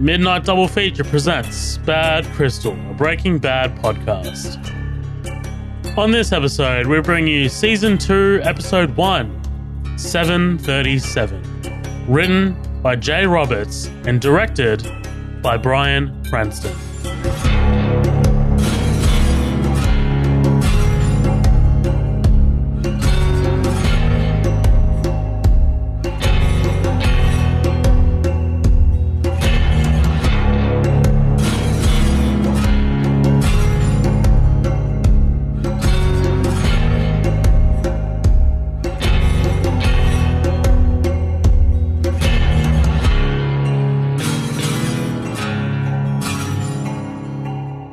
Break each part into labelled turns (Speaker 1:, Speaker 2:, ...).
Speaker 1: Midnight Double Feature presents Bad Crystal, a Breaking Bad podcast. On this episode, we bring you Season 2, Episode 1, 737, written by Jay Roberts and directed by Bryan Cranston.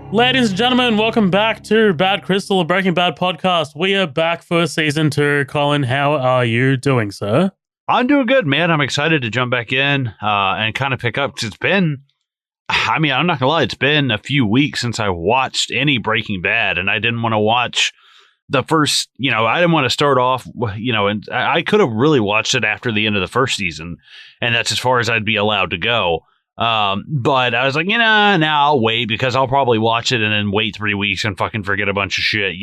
Speaker 1: Ladies and gentlemen, welcome back to Bad Crystal, a Breaking Bad podcast. We are back for Season 2. Colin, how are you doing, sir?
Speaker 2: I'm doing good, man. I'm excited to jump back in and kind of pick up. 'Cause I'm not gonna lie, it's been a few weeks since I watched any Breaking Bad, and I didn't want to watch the first, I didn't want to start off, and I could have really watched it after the end of the first season, and that's as far as I'd be allowed to go. But I was like, now I'll wait because I'll probably watch it and then wait 3 weeks and fucking forget a bunch of shit,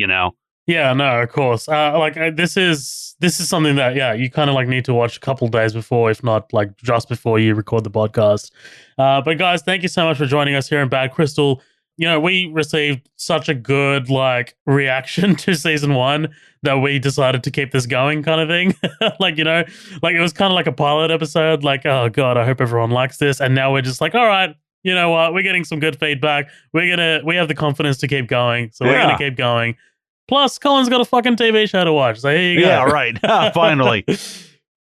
Speaker 1: Yeah, no, of course. This is something that, you kind of need to watch a couple days before, if not just before you record the podcast. But guys, thank you so much for joining us here in Bad Crystal. We received such a good reaction to Season 1 that we decided to keep this going, kind of thing. It was kind of like a pilot episode, oh god, I hope everyone likes this. And now we're just all right, you know what, we're getting some good feedback, we have the confidence to keep going, so we're gonna keep going. Plus Colin's got a fucking TV show to watch, so here you go.
Speaker 2: Yeah, right. Finally.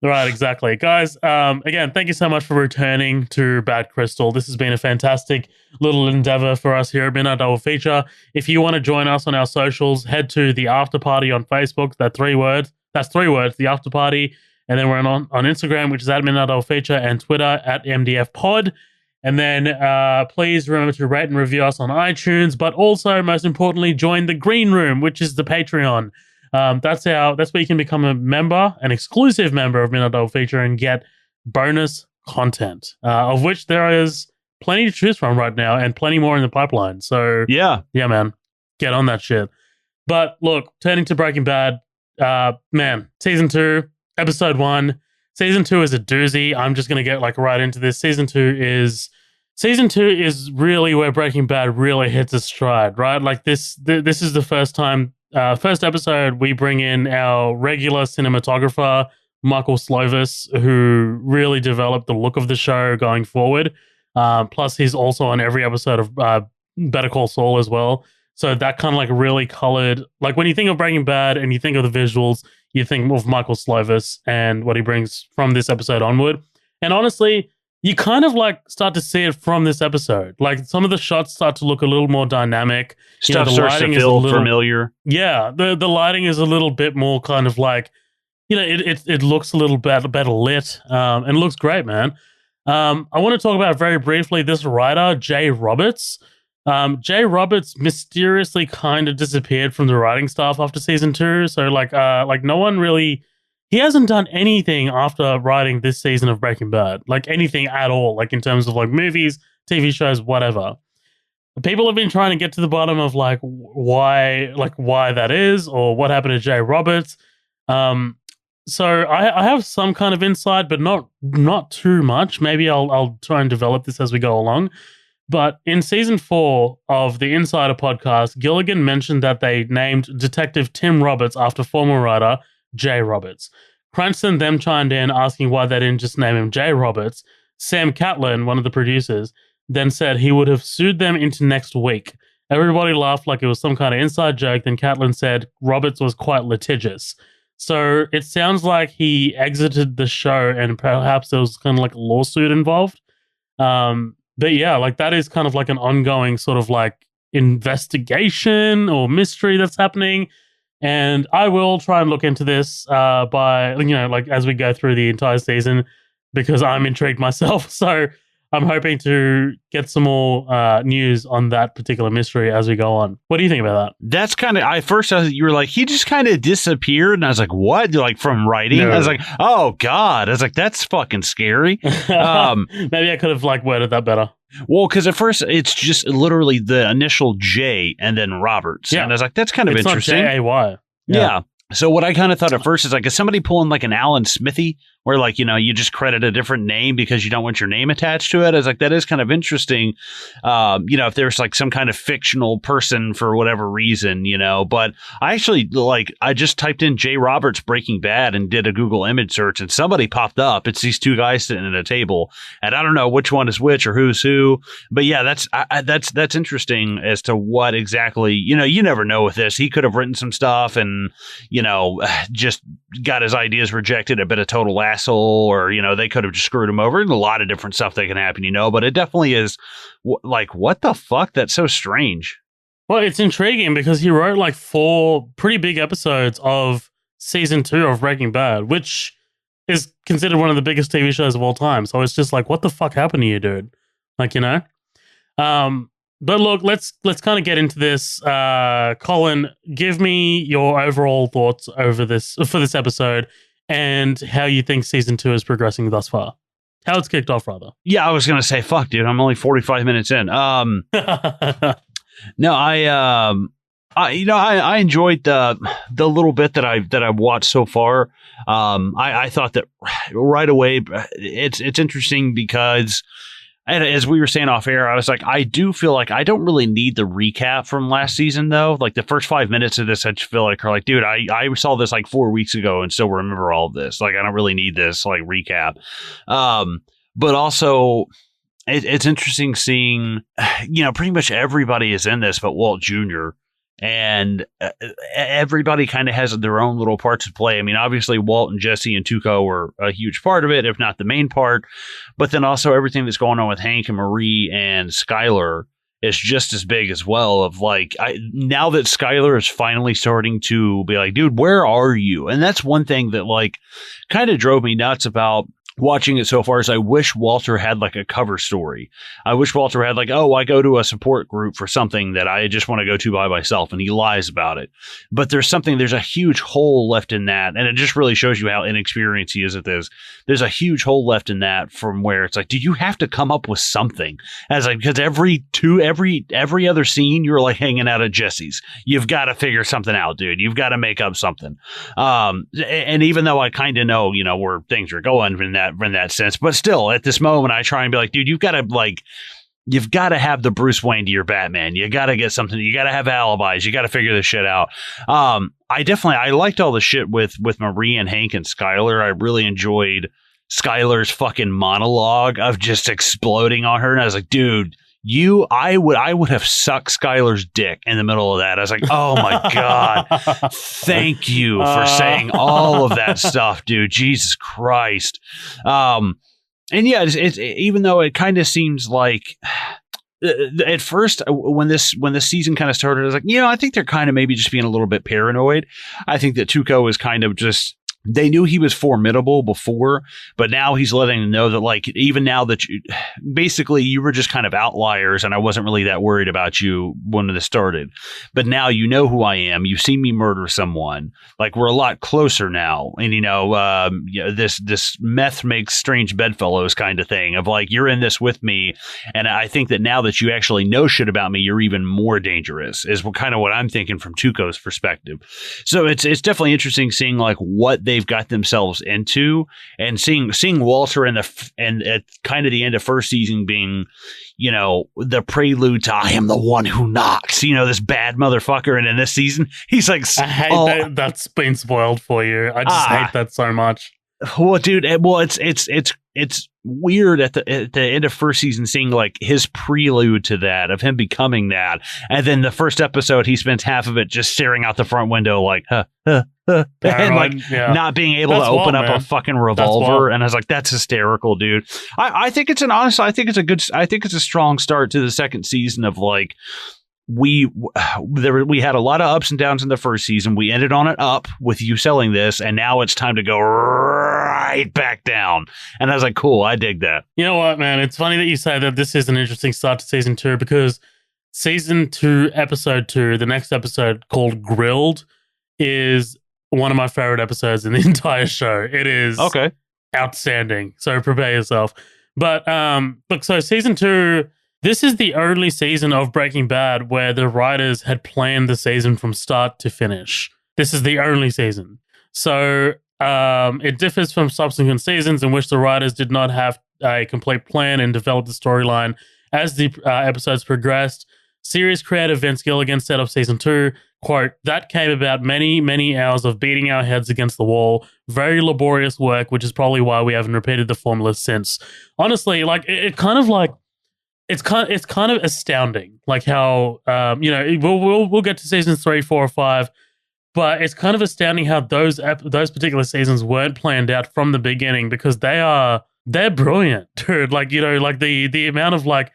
Speaker 1: Right, exactly. Guys, again, thank you so much for returning to Bad Crystal. This has been a fantastic little endeavor for us here at Midnight Double Feature. If you want to join us on our socials, head to the After Party on Facebook. That's 3 words, the After Party. And then we're on Instagram, which is at Midnight Double Feature, and Twitter at MDF Pod. And then please remember to rate and review us on iTunes, but also, most importantly, join the Green Room, which is the Patreon. That's where you can become a member, an exclusive member of Midnight Double Feature, and get bonus content, of which there is plenty to choose from right now, and plenty more in the pipeline. So yeah, man, get on that shit. But look, turning to Breaking Bad, man, Season 2, Episode 1. Season 2 is a doozy. I'm just gonna get right into this. Season 2 is really where Breaking Bad really hits its stride, right? This is the first time. First episode, we bring in our regular cinematographer, Michael Slovis, who really developed the look of the show going forward. Plus, he's also on every episode of Better Call Saul as well. So that kind of really colored, when you think of Breaking Bad and you think of the visuals, you think of Michael Slovis and what he brings from this episode onward. And honestly, you kind of start to see it from this episode. Some of the shots start to look a little more dynamic.
Speaker 2: Stuff starts to feel familiar.
Speaker 1: Yeah, the lighting is a little bit more kind of it looks a little better lit, and looks great, man. I want to talk about very briefly this writer, Jay Roberts. Jay Roberts mysteriously kind of disappeared from the writing staff after Season 2. So no one really. He hasn't done anything after writing this season of Breaking Bad, anything at all, in terms of movies, TV shows, whatever. People have been trying to get to the bottom of why that is, or what happened to Jay Roberts. So I have some kind of insight, but not too much. Maybe I'll try and develop this as we go along. But in Season 4 of the Insider podcast, Gilligan mentioned that they named Detective Tim Roberts after former writer Jay Roberts. Cranston then chimed in asking why they didn't just name him Jay Roberts. Sam Catlin, one of the producers, then said he would have sued them into next week. Everybody laughed like it was some kind of inside joke. Then Catlin said Roberts was quite litigious. So it sounds like he exited the show and perhaps there was kind of a lawsuit involved. But yeah, that is kind of an ongoing sort of investigation or mystery that's happening. And I will try and look into this as we go through the entire season, because I'm intrigued myself. So I'm hoping to get some more news on that particular mystery as we go on. What do you think about that?
Speaker 2: That's kind of, you were he just kind of disappeared. And I was like, what? From writing? No. I was like, oh God. I was like, that's fucking scary.
Speaker 1: Maybe I could have worded that better.
Speaker 2: Well, because at first it's just literally the initial J and then Roberts.
Speaker 1: Yeah.
Speaker 2: And I was like, that's kind of
Speaker 1: It's
Speaker 2: interesting.
Speaker 1: not J-A-Y.
Speaker 2: Yeah. So what I kind of thought at first is like, is somebody pulling like an Alan Smithy where like, you know, you just credit a different name because you don't want your name attached to it? I was like, that is kind of interesting. You know, if there's like some kind of fictional person for whatever reason, you know, but I actually I just typed in J. Roberts Breaking Bad and did a Google image search and somebody popped up. It's these two guys sitting at a table and I don't know which one is which or who's who, but yeah, that's interesting as to what exactly, you know, you never know with this. He could have written some stuff and, you know, just got his ideas rejected, a bit of total asshole, or, you know, they could have just screwed him over. And a lot of different stuff that can happen, you know, but it definitely is like, what the fuck? That's so strange.
Speaker 1: Well, it's intriguing because he wrote like 4 pretty big episodes of season 2 of Breaking Bad, which is considered one of the biggest TV shows of all time. So it's just like, what the fuck happened to you, dude? Like, you know? But look, let's kind of get into this. Colin, give me your overall thoughts over this for this episode and how you think season 2 is progressing thus far. How it's kicked off, rather.
Speaker 2: Yeah, I was gonna say, fuck, dude, I'm only 45 minutes in. No, I enjoyed the little bit that I've watched so far. I thought that right away it's interesting because. And as we were saying off air, I was like, I do feel like I don't really need the recap from last season, though. Like the first 5 minutes of this, I just feel like are like, dude, I saw this like 4 weeks ago and still remember all of this. Like, I don't really need this like recap. But also, it's interesting seeing, you know, pretty much everybody is in this, but Walt Jr. And everybody kind of has their own little parts to play. I mean, obviously, Walt and Jesse and Tuco were a huge part of it, if not the main part. But then also everything that's going on with Hank and Marie and Skyler is just as big as well. Of like, now that Skyler is finally starting to be like, dude, where are you? And that's one thing that like kind of drove me nuts about watching it so far is I wish Walter had like a cover story. I wish Walter had like, oh, I go to a support group for something that I just want to go to by myself, and he lies about it. But there's a huge hole left in that, and it just really shows you how inexperienced he is at this. There's a huge hole left in that from where it's like, do you have to come up with something? As like, because every other scene you're like hanging out at Jesse's. You've got to figure something out, dude. You've got to make up something. And even though I kind of know, you know, where things are going in that sense, but still at this moment I try and be like, dude, you've got to have the Bruce Wayne to your Batman. You got to get something. You got to have alibis. You got to figure this shit out. I liked all the shit with Marie and Hank and Skyler. I really enjoyed Skyler's fucking monologue of just exploding on her. And I was like, dude, I would have sucked Skyler's dick in the middle of that. I was like, oh my God, thank you for saying all of that stuff, dude. Jesus Christ. And yeah, it's even though it kind of seems like at first when this season kind of started, I was like, you know, I think they're kind of maybe just being a little bit paranoid. I think that Tuco is kind of just, they knew he was formidable before, but now he's letting them know that, like, even now that basically you were just kind of outliers and I wasn't really that worried about you when this started. But now you know who I am. You've seen me murder someone. Like, we're a lot closer now. And, you know, this meth makes strange bedfellows kind of thing of like, you're in this with me. And I think that now that you actually know shit about me, you're even more dangerous is kind of what I'm thinking from Tuco's perspective. So it's definitely interesting seeing like what they've got themselves into, and seeing Walter and at kind of the end of first season being, you know, the prelude to I am the one who knocks, you know, this bad motherfucker. And in this season, he's like,
Speaker 1: I hate that's been spoiled for you. I just hate that so much.
Speaker 2: Well, dude, it's weird at the end of first season seeing like his prelude to that of him becoming that, and then the first episode he spends half of it just staring out the front window like and like not being able to open up a fucking revolver. And I was like, that's hysterical, dude. I think it's a strong start to the second season of like, we had a lot of ups and downs in the first season. We ended on an up with you selling this, and now it's time to go right back down. And I was like, cool, I dig that.
Speaker 1: You know what, man? It's funny that you say that this is an interesting start to season 2, because season 2, episode 2, the next episode called Grilled, is one of my favorite episodes in the entire show. It is outstanding. So prepare yourself. But look, so season 2, This is the only season of Breaking Bad where the writers had planned the season from start to finish. This is the only season. So it differs from subsequent seasons in which the writers did not have a complete plan and developed the storyline as the episodes progressed. Series creator Vince Gilligan set up season 2. Quote, that came about many, many hours of beating our heads against the wall. Very laborious work, which is probably why we haven't repeated the formula since. Honestly, like it kind of like it's kind of astounding, like how we'll get to seasons 3, 4, or 5, but it's kind of astounding how those particular seasons weren't planned out from the beginning, because they're brilliant, dude. Like, like the amount of like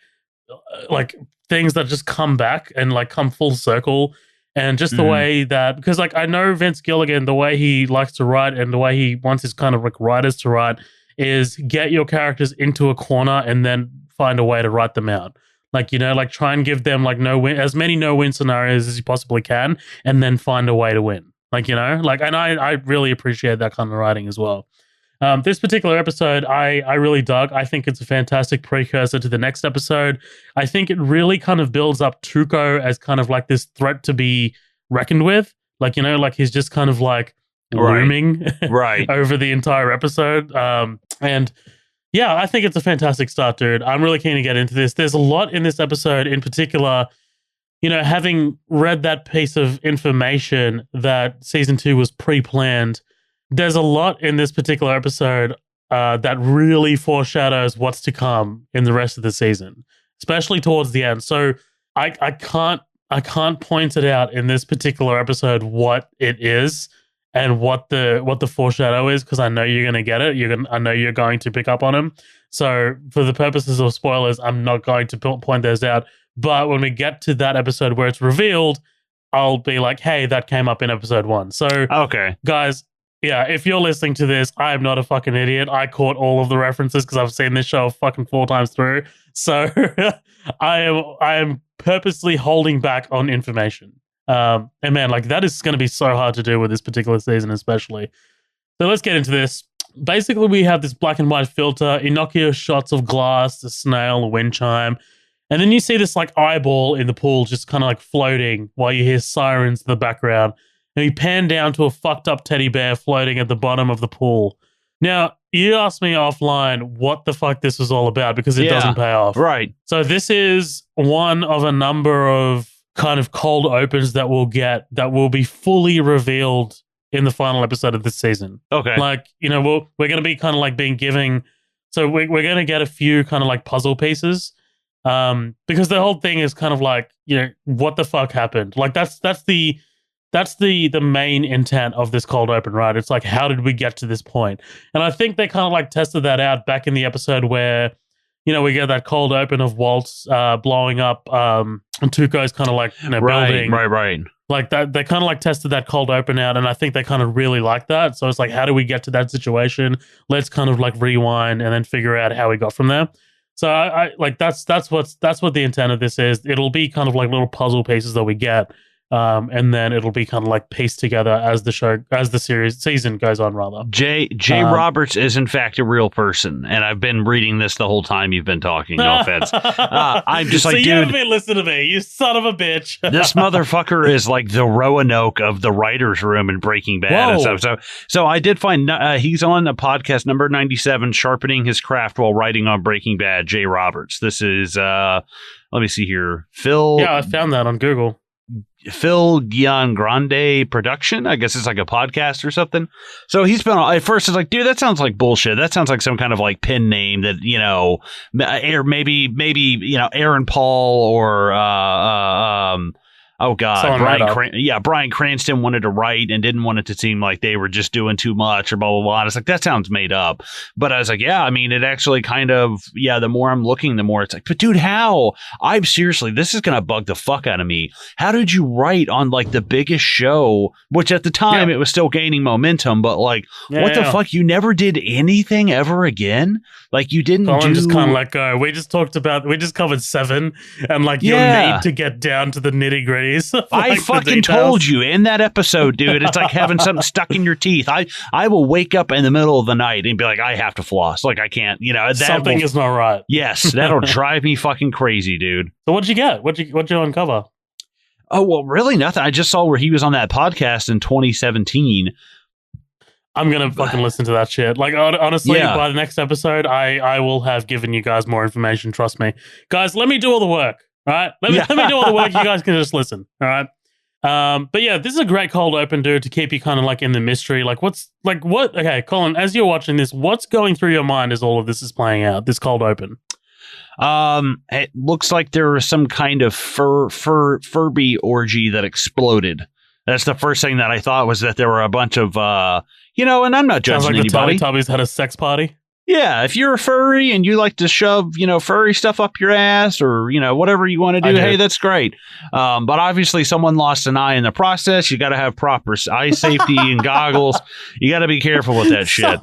Speaker 1: things that just come back and like come full circle. And just the way that, because like I know Vince Gilligan, the way he likes to write and the way he wants his kind of like writers to write is get your characters into a corner and then find a way to write them out. Like, like try and give them like as many no-win scenarios as you possibly can, and then find a way to win. Like, and I really appreciate that kind of writing as well. This particular episode, I really dug. I think it's a fantastic precursor to the next episode. I think it really kind of builds up Tuco as kind of like this threat to be reckoned with. Like, like he's just kind of like looming right over the entire episode. And yeah, I think it's a fantastic start, dude. I'm really keen to get into this. There's a lot in this episode in particular. Having read that piece of information that season 2 was pre-planned, there's a lot in this particular episode that really foreshadows what's to come in the rest of the season, especially towards the end. So I can't point it out in this particular episode what it is and what the foreshadow is, because I know you're going to get it. I know you're going to pick up on them. So for the purposes of spoilers, I'm not going to point those out. But when we get to that episode where it's revealed, I'll be like, hey, that came up in episode 1. So
Speaker 2: okay,
Speaker 1: guys. Yeah, if you're listening to this, I am not a fucking idiot. I caught all of the references because I've seen this show fucking 4 times through. So I am purposely holding back on information. And man, like that is going to be so hard to do with this particular season, especially. So let's get into this. Basically, we have this black and white filter, innocuous shots of glass, a snail, a wind chime. And then you see this like eyeball in the pool just kind of like floating while you hear sirens in the background. And we pan down to a fucked up teddy bear floating at the bottom of the pool. Now, you asked me offline what the fuck this was all about, because it doesn't pay off.
Speaker 2: Right.
Speaker 1: So this is one of a number of kind of cold opens that we'll get that will be fully revealed in the final episode of this season.
Speaker 2: Okay.
Speaker 1: Like, we're going to be kind of like so we're going to get a few kind of like puzzle pieces. Because the whole thing is kind of like, what the fuck happened? Like that's the main intent of this cold open, right? It's like, how did we get to this point? And I think they kind of like tested that out back in the episode where, we get that cold open of Walt's blowing up and Tuco's kind of like building.
Speaker 2: Right.
Speaker 1: Like that, they kind of like tested that cold open out, and I think they kind of really like that. So it's like, how do we get to that situation? Let's kind of like rewind and then figure out how we got from there. So I like that's what the intent of this is. It'll be kind of like little puzzle pieces that we get. And then it'll be kind of like pieced together as the season goes on, rather.
Speaker 2: Jay Roberts is in fact a real person, and I've been reading this the whole time you've been talking. No offense. I'm just like,
Speaker 1: so
Speaker 2: dude,
Speaker 1: you haven't been listening to me, you son of a bitch.
Speaker 2: This motherfucker is like the Roanoke of the writers' room in Breaking Bad and stuff. So I did find he's on a podcast number 97, sharpening his craft while writing on Breaking Bad. Jay Roberts. This is let me see here, Phil.
Speaker 1: Yeah, I found that on Google.
Speaker 2: Phil Giangrande production. I guess it's like a podcast or something. So he's been at first. It's like, dude, that sounds like bullshit. That sounds like some kind of like pen name that maybe Aaron Paul or oh God, Bryan Cranston wanted to write and didn't want it to seem like they were just doing too much or blah blah blah. And it's like, that sounds made up. But I was like, yeah, I mean, it actually kind of, the more I'm looking, the more it's like, but dude, how? I'm seriously, this is gonna bug the fuck out of me. How did you write on like the biggest show, which at the time it was still gaining momentum, but like, what the fuck? You never did anything ever again? Like you didn't
Speaker 1: just kind of let go. We just covered 7 and like your need to get down to the nitty gritty memories.
Speaker 2: I fucking told you in that episode, dude. It's like having something stuck in your teeth. I will wake up in the middle of the night and be like, I have to floss. Like, I can't,
Speaker 1: something is not right.
Speaker 2: Yes, that'll drive me fucking crazy, dude.
Speaker 1: So what'd you get? What'd you uncover?
Speaker 2: Oh, well, really nothing. I just saw where he was on that podcast in 2017.
Speaker 1: I'm going to fucking listen to that shit. Like, honestly, by the next episode, I will have given you guys more information. Trust me. Guys, let me do all the work. All right? Let me do all the work. You guys can just listen. All right? But yeah, this is a great cold open, dude, to keep you kind of like in the mystery. Like, what? Okay, Colin, as you're watching this, what's going through your mind as all of this is playing out, this cold open?
Speaker 2: It looks like there was some kind of Furby orgy that exploded. That's the first thing that I thought, was that there were a bunch of, and I'm not judging anybody.
Speaker 1: The Teletubbies had a sex party.
Speaker 2: Yeah, if you're a furry and you like to shove, furry stuff up your ass or, whatever you want to do, hey, that's great. But obviously someone lost an eye in the process. You got to have proper eye safety and goggles. You got to be careful with that shit.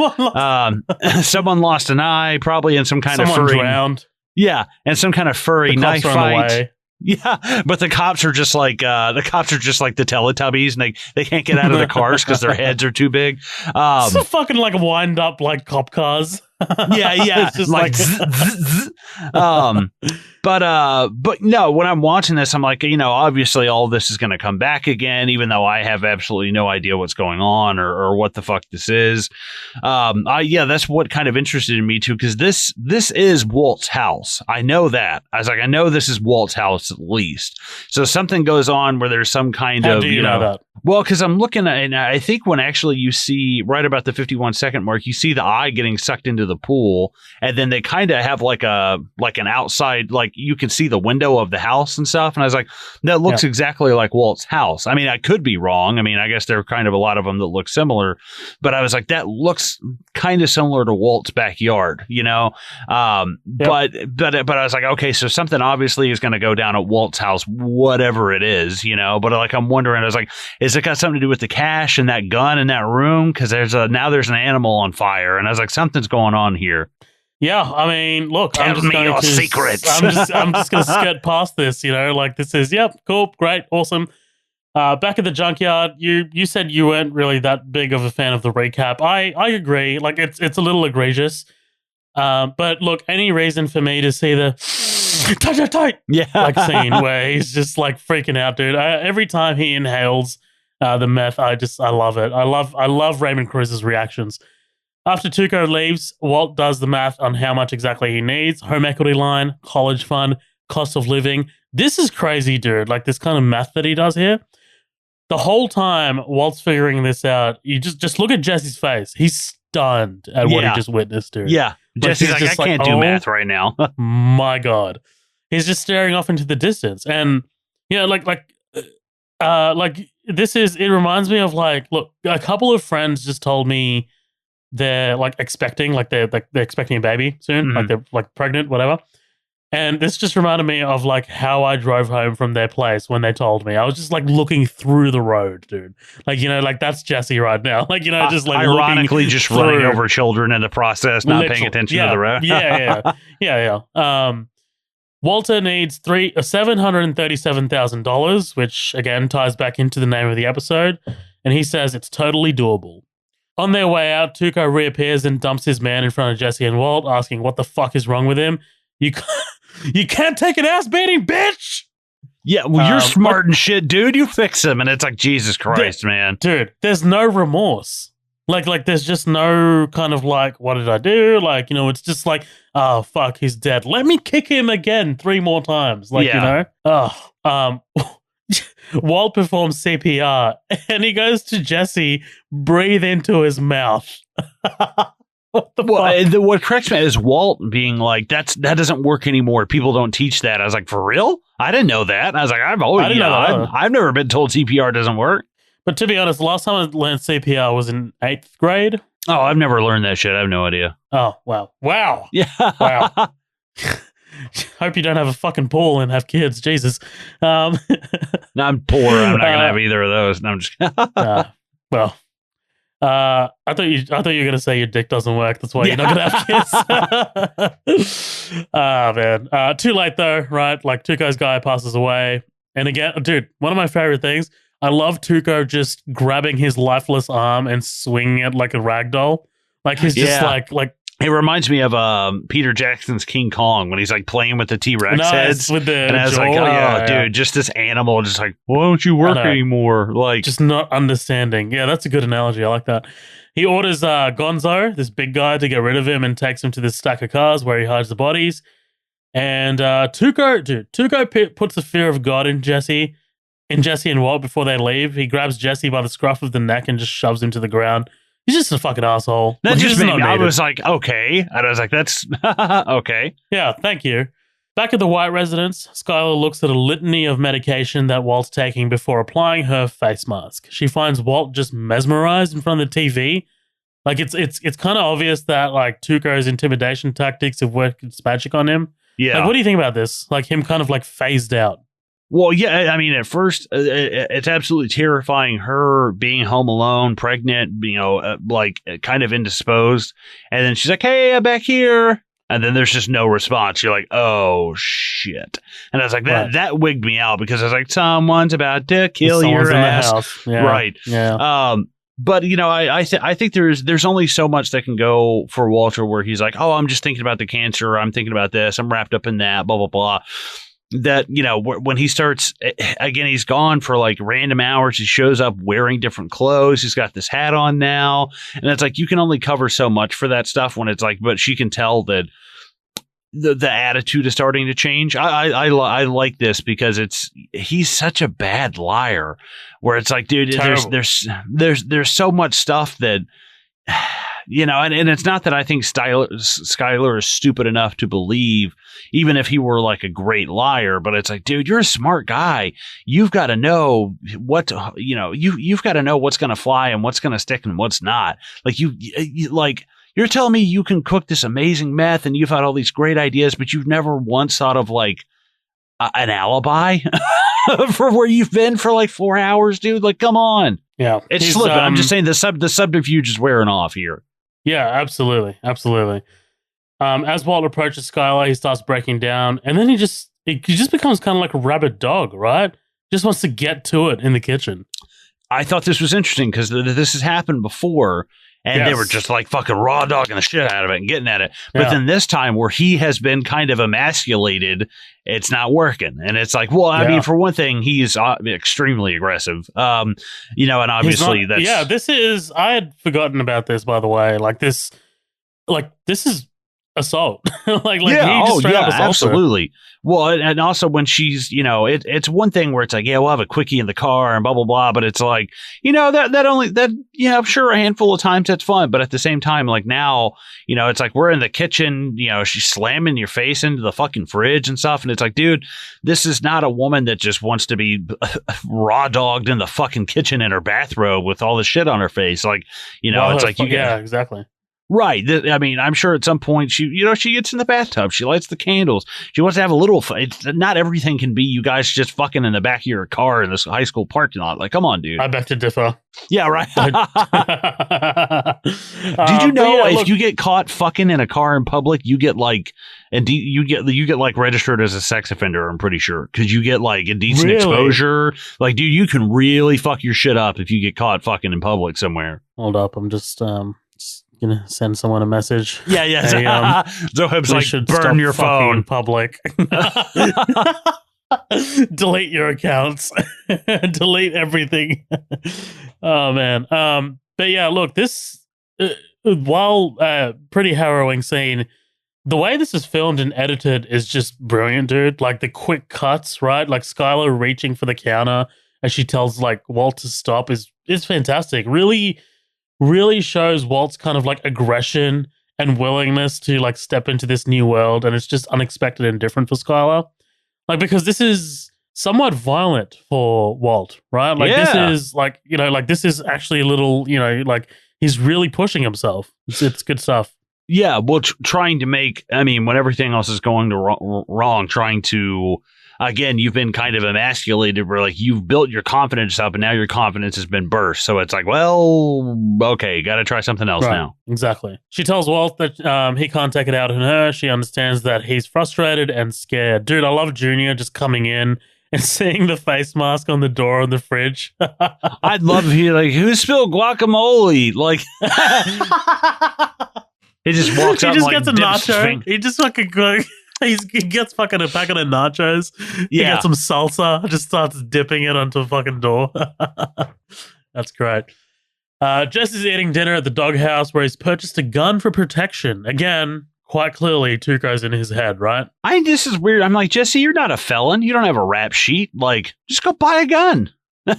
Speaker 2: Someone lost an eye, probably in some kind of furry.
Speaker 1: Drowned.
Speaker 2: Yeah, and some kind of furry knife fight. Yeah, but the cops are just like the Teletubbies, and they can't get out of the cars because their heads are too big.
Speaker 1: It's fucking like wind up like cop cars.
Speaker 2: Yeah.
Speaker 1: It's just like
Speaker 2: But no, when I'm watching this, I'm like, obviously all this is going to come back again, even though I have absolutely no idea what's going on or what the fuck this is. That's what kind of interested in me too, because this is Walt's house. I know that. I was like, I know this is Walt's house at least. So something goes on where there's some kind
Speaker 1: How
Speaker 2: of,
Speaker 1: do you know that?
Speaker 2: Well, because I'm looking at, and I think when actually you see right about the 51-second mark, you see the eye getting sucked into the pool, and then they kind of have like an outside, like you can see the window of the house and stuff. And I was like, that looks exactly like Walt's house. I mean, I could be wrong. I mean, I guess there are kind of a lot of them that look similar, but I was like, that looks kind of similar to Walt's backyard, But I was like, okay, so something obviously is going to go down at Walt's house, whatever it is, But like, I'm wondering, I was like, is it got something to do with the cash and that gun in that room? Because there's an animal on fire, and I was like, something's going on here.
Speaker 1: Yeah, I mean, look,
Speaker 2: Tell me your secrets.
Speaker 1: I'm just going to skirt past this, like this is, cool, great, awesome. Back at the junkyard, you said you weren't really that big of a fan of the recap. I agree. Like, it's a little egregious. But look, any reason for me to see the tight, like scene where he's just like freaking out, dude. Every time he inhales the meth, I love it. I love Raymond Cruz's reactions. After Tuco leaves, Walt does the math on how much exactly he needs. Home equity line, college fund, cost of living. This is crazy, dude. Like, this kind of math that he does here. The whole time Walt's figuring this out, you just look at Jesse's face. He's stunned at what he just witnessed, dude.
Speaker 2: Yeah. Jesse's like, I can't do math right now.
Speaker 1: My God. He's just staring off into the distance. And, like this is, it reminds me of like, look, a couple of friends just told me they're like expecting, like they're expecting a baby soon, like they're like pregnant, whatever. And this just reminded me of like how I drove home from their place when they told me. I was just like looking through the road, dude. Like, like that's Jesse right now. Like, just like
Speaker 2: ironically just running over children in the process, not paying attention to the road.
Speaker 1: Yeah. Walter needs $737,000, which again ties back into the name of the episode. And he says it's totally doable. On their way out, Tuco reappears and dumps his man in front of Jesse and Walt, asking what the fuck is wrong with him. You can't take an ass beating, bitch!
Speaker 2: Yeah, well, you're smart and shit, dude. You fix him. And it's like, Jesus Christ, man.
Speaker 1: Dude, there's no remorse. Like, there's just no kind of like, what did I do? Like, it's just like, oh, fuck, he's dead. Let me kick him again 3 more times. Like, Walt performs CPR and he goes to Jesse, breathe into his mouth.
Speaker 2: What corrects me is Walt being like, that doesn't work anymore. People don't teach that. I was like, for real? I didn't know that. I was like, I've never been told CPR doesn't work.
Speaker 1: But to be honest, the last time I learned CPR was in 8th grade.
Speaker 2: Oh, I've never learned that shit. I have no idea.
Speaker 1: Oh, wow.
Speaker 2: Yeah.
Speaker 1: Wow. Hope you don't have a fucking pool and have kids. Jesus.
Speaker 2: No, I'm poor. I'm not going to have either of those. No, I'm just
Speaker 1: well, I thought you were going to say your dick doesn't work. That's why you're not going to have kids. Man. Too late though, right? Like, Tuco's guy passes away. And again, dude, one of my favorite things, I love Tuco just grabbing his lifeless arm and swinging it like a rag doll. Like he's just like
Speaker 2: it reminds me of Peter Jackson's King Kong when he's like playing with the T-Rex heads.
Speaker 1: With the
Speaker 2: and I was like, dude, just this animal, just like, why don't you work anymore? Like,
Speaker 1: just not understanding. Yeah, that's a good analogy. I like that. He orders Gonzo, this big guy, to get rid of him and takes him to this stack of cars where he hides the bodies. And Tuco puts the fear of God in Jesse and Walt before they leave. He grabs Jesse by the scruff of the neck and just shoves him to the ground. He's just a fucking asshole.
Speaker 2: That just made me, I was like, okay. And I was like, that's okay.
Speaker 1: Yeah, thank you. Back at the White residence, Skyler looks at a litany of medication that Walt's taking before applying her face mask. She finds Walt just mesmerized in front of the TV. Like it's kind of obvious that like Tuco's intimidation tactics have worked its magic on him.
Speaker 2: Yeah.
Speaker 1: Like, what do you think about this? Like him kind of like phased out.
Speaker 2: Well, yeah, I mean, at first, it's absolutely terrifying her being home alone, pregnant, like kind of indisposed. And then she's like, hey, I'm back here. And then there's just no response. You're like, oh, shit. And I was like, that wigged me out because I was like, someone's about to kill your ass.
Speaker 1: In the house. Yeah.
Speaker 2: Right.
Speaker 1: Yeah.
Speaker 2: But, I think there's only so much that can go for Walter where he's like, oh, I'm just thinking about the cancer. I'm thinking about this. I'm wrapped up in that, blah, blah, blah. That, when he starts, again, he's gone for like random hours. He shows up wearing different clothes. He's got this hat on now. And it's like, you can only cover so much for that stuff when it's like, but she can tell that the attitude is starting to change. I like this because he's such a bad liar where it's like, dude, there's so much stuff that, and it's not that I think Skyler is stupid enough to believe, even if he were like a great liar, but it's like, dude, you're a smart guy. You've got to know you've got to know what's going to fly and what's going to stick and what's not. Like you're telling me you can cook this amazing meth and you've had all these great ideas, but you've never once thought of like an alibi for where you've been for like 4 hours, dude. Like, come on.
Speaker 1: Yeah.
Speaker 2: It's slipping. I'm just saying the subterfuge is wearing off here.
Speaker 1: Yeah, absolutely. Absolutely. As Walt approaches Skyler, he starts breaking down, and then he just becomes kind of like a rabid dog, right? Just wants to get to it in the kitchen.
Speaker 2: I thought this was interesting because this has happened before, and they were just like fucking raw dogging the shit out of it and getting at it. But then this time where he has been kind of emasculated, it's not working. And it's like, well, I mean, for one thing, he's extremely aggressive. And obviously that's...
Speaker 1: Yeah, this is... I had forgotten about this, by the way. This is assault. he just straight up assaults
Speaker 2: absolutely. Her. Well, and also when she's, it's one thing where it's like, yeah, we'll have a quickie in the car and blah, blah, blah. But it's like, I'm sure a handful of times that's fun. But at the same time, like now, it's like we're in the kitchen, she's slamming your face into the fucking fridge and stuff. And it's like, dude, this is not a woman that just wants to be raw dogged in the fucking kitchen in her bathrobe with all the shit on her face. Like, it's like,
Speaker 1: exactly.
Speaker 2: Right. I mean, I'm sure at some point she gets in the bathtub. She lights the candles. She wants to have a little. Not everything can be you guys just fucking in the back of your car in this high school parking lot. Like, come on, dude.
Speaker 1: I beg to differ.
Speaker 2: Yeah, right. Did you know if you get caught fucking in a car in public, you get like, you get like registered as a sex offender? I'm pretty sure because you get like indecent exposure. Like, dude, you can really fuck your shit up if you get caught fucking in public somewhere.
Speaker 1: Hold up, I'm just gonna send someone a message.
Speaker 2: Yeah. Hey, Zohab's like, burn your phone.
Speaker 1: Public. Delete your accounts. Delete everything. Oh man. But yeah, look, this while pretty harrowing scene, the way this is filmed and edited is just brilliant, dude. Like the quick cuts, right? Like Skyler reaching for the counter as she tells like Walt to stop is fantastic. Really shows Walt's kind of like aggression and willingness to like step into this new world, and it's just unexpected and different for Skyler. Like, because this is somewhat violent for Walt, right? Like this is like, this is actually a little, like he's really pushing himself. It's good stuff.
Speaker 2: Yeah, well, trying to make, I mean, when everything else is going to wrong, trying to, again, you've been kind of emasculated where like you've built your confidence up and now your confidence has been burst. So it's like, well, okay, got to try something else now.
Speaker 1: Exactly. She tells Walt that he can't take it out on her. She understands that he's frustrated and scared. Dude, I love Junior just coming in and seeing the face mask on the door on the fridge.
Speaker 2: I'd love to hear like, who spilled guacamole? Like, he just walks
Speaker 1: he
Speaker 2: up
Speaker 1: just
Speaker 2: and
Speaker 1: gets
Speaker 2: like
Speaker 1: a
Speaker 2: dips his
Speaker 1: nacho.
Speaker 2: finger.
Speaker 1: He just fucking he gets fucking a packet of nachos. He
Speaker 2: Yeah.
Speaker 1: gets some salsa. Just starts dipping it onto a fucking door. That's great. Jesse's eating dinner at the doghouse where he's purchased a gun for protection. Again, quite clearly, Tuco's in his head, right?
Speaker 2: This is weird. I'm like, Jesse, you're not a felon. You don't have a rap sheet. Like, just go buy a gun.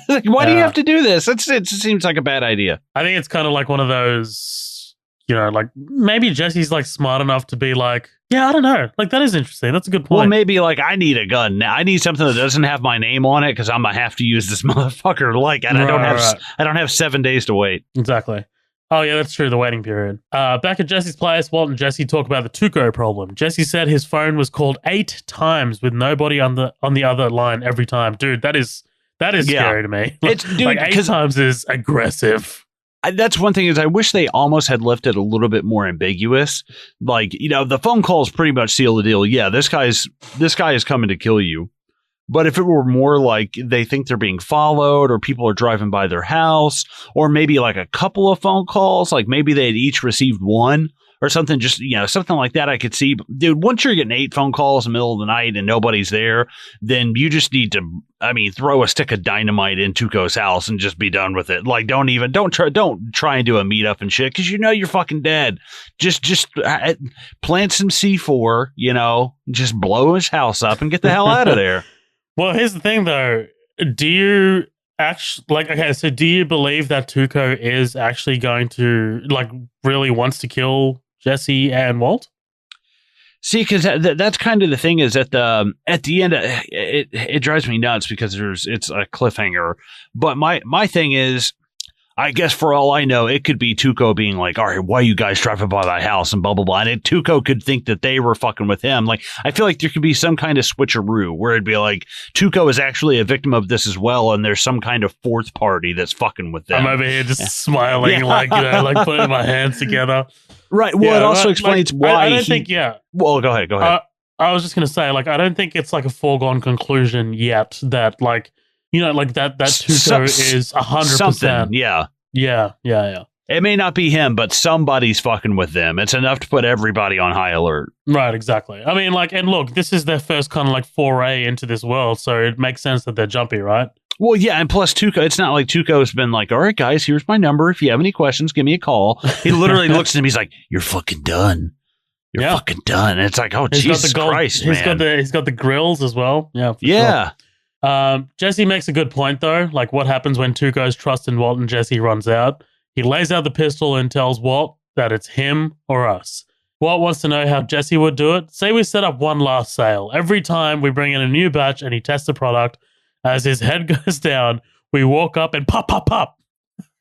Speaker 2: Like, why do you have to do this? It seems like a bad idea.
Speaker 1: I think it's kind of like one of those, like maybe Jesse's like smart enough to be like, yeah, I don't know. Like, that is interesting. That's a good point.
Speaker 2: Well, maybe like I need a gun now. I need something that doesn't have my name on it because I'm gonna have to use this motherfucker. Like, and I don't have 7 days to wait.
Speaker 1: Exactly. Oh yeah, that's true. The waiting period. Back at Jesse's place, Walt and Jesse talk about the Tuco problem. Jesse said his phone was called 8 times with nobody on the other line every time. Dude, that is scary to me.
Speaker 2: It's dude,
Speaker 1: like 8 times is aggressive.
Speaker 2: That's one thing is I wish they almost had left it a little bit more ambiguous. Like, the phone calls pretty much seal the deal. Yeah, this guy is coming to kill you. But if it were more like they think they're being followed or people are driving by their house or maybe like a couple of phone calls, like maybe they had each received one or something, just, something like that I could see. Dude, once you're getting 8 phone calls in the middle of the night and nobody's there, then you just need to, throw a stick of dynamite in Tuco's house and just be done with it. Like, don't try and do a meetup and shit because you're fucking dead. Just plant some C4, just blow his house up and get the hell out of there.
Speaker 1: Well, here's the thing, though. Do you actually so do you believe that Tuco is actually going to really wants to kill Jesse and Walt?
Speaker 2: See, because that's kind of the thing is at the end, it drives me nuts because it's a cliffhanger. But my thing is, I guess for all I know, it could be Tuco being like, all right, why are you guys driving by my house and blah, blah, blah. And Tuco could think that they were fucking with him. Like, I feel like there could be some kind of switcheroo where it'd be like, Tuco is actually a victim of this as well. And there's some kind of fourth party that's fucking with them.
Speaker 1: I'm over here just smiling, like putting my hands together.
Speaker 2: Right. Well, it also explains why
Speaker 1: I don't think,
Speaker 2: Well, go ahead.
Speaker 1: I was just going to say, I don't think it's like a foregone conclusion yet that that Tuco is 100%. Yeah.
Speaker 2: It may not be him, but somebody's fucking with them. It's enough to put everybody on high alert.
Speaker 1: Right, exactly. And look, this is their first kind of foray into this world, so it makes sense that they're jumpy, right?
Speaker 2: Well, yeah, and plus Tuco, it's not like Tuco's been like, all right, guys, here's my number. If you have any questions, give me a call. He literally looks at him. He's like, you're fucking done. You're fucking done. And it's like, oh, Jesus Christ, man.
Speaker 1: He's got the grills as well. Yeah, sure. Jesse makes a good point, though. Like, what happens when Tuco's trust in Walt and Jesse runs out? He lays out the pistol and tells Walt that it's him or us. Walt wants to know how Jesse would do it. Say we set up one last sale. Every time we bring in a new batch and he tests the product, as his head goes down, we walk up and pop, pop, pop.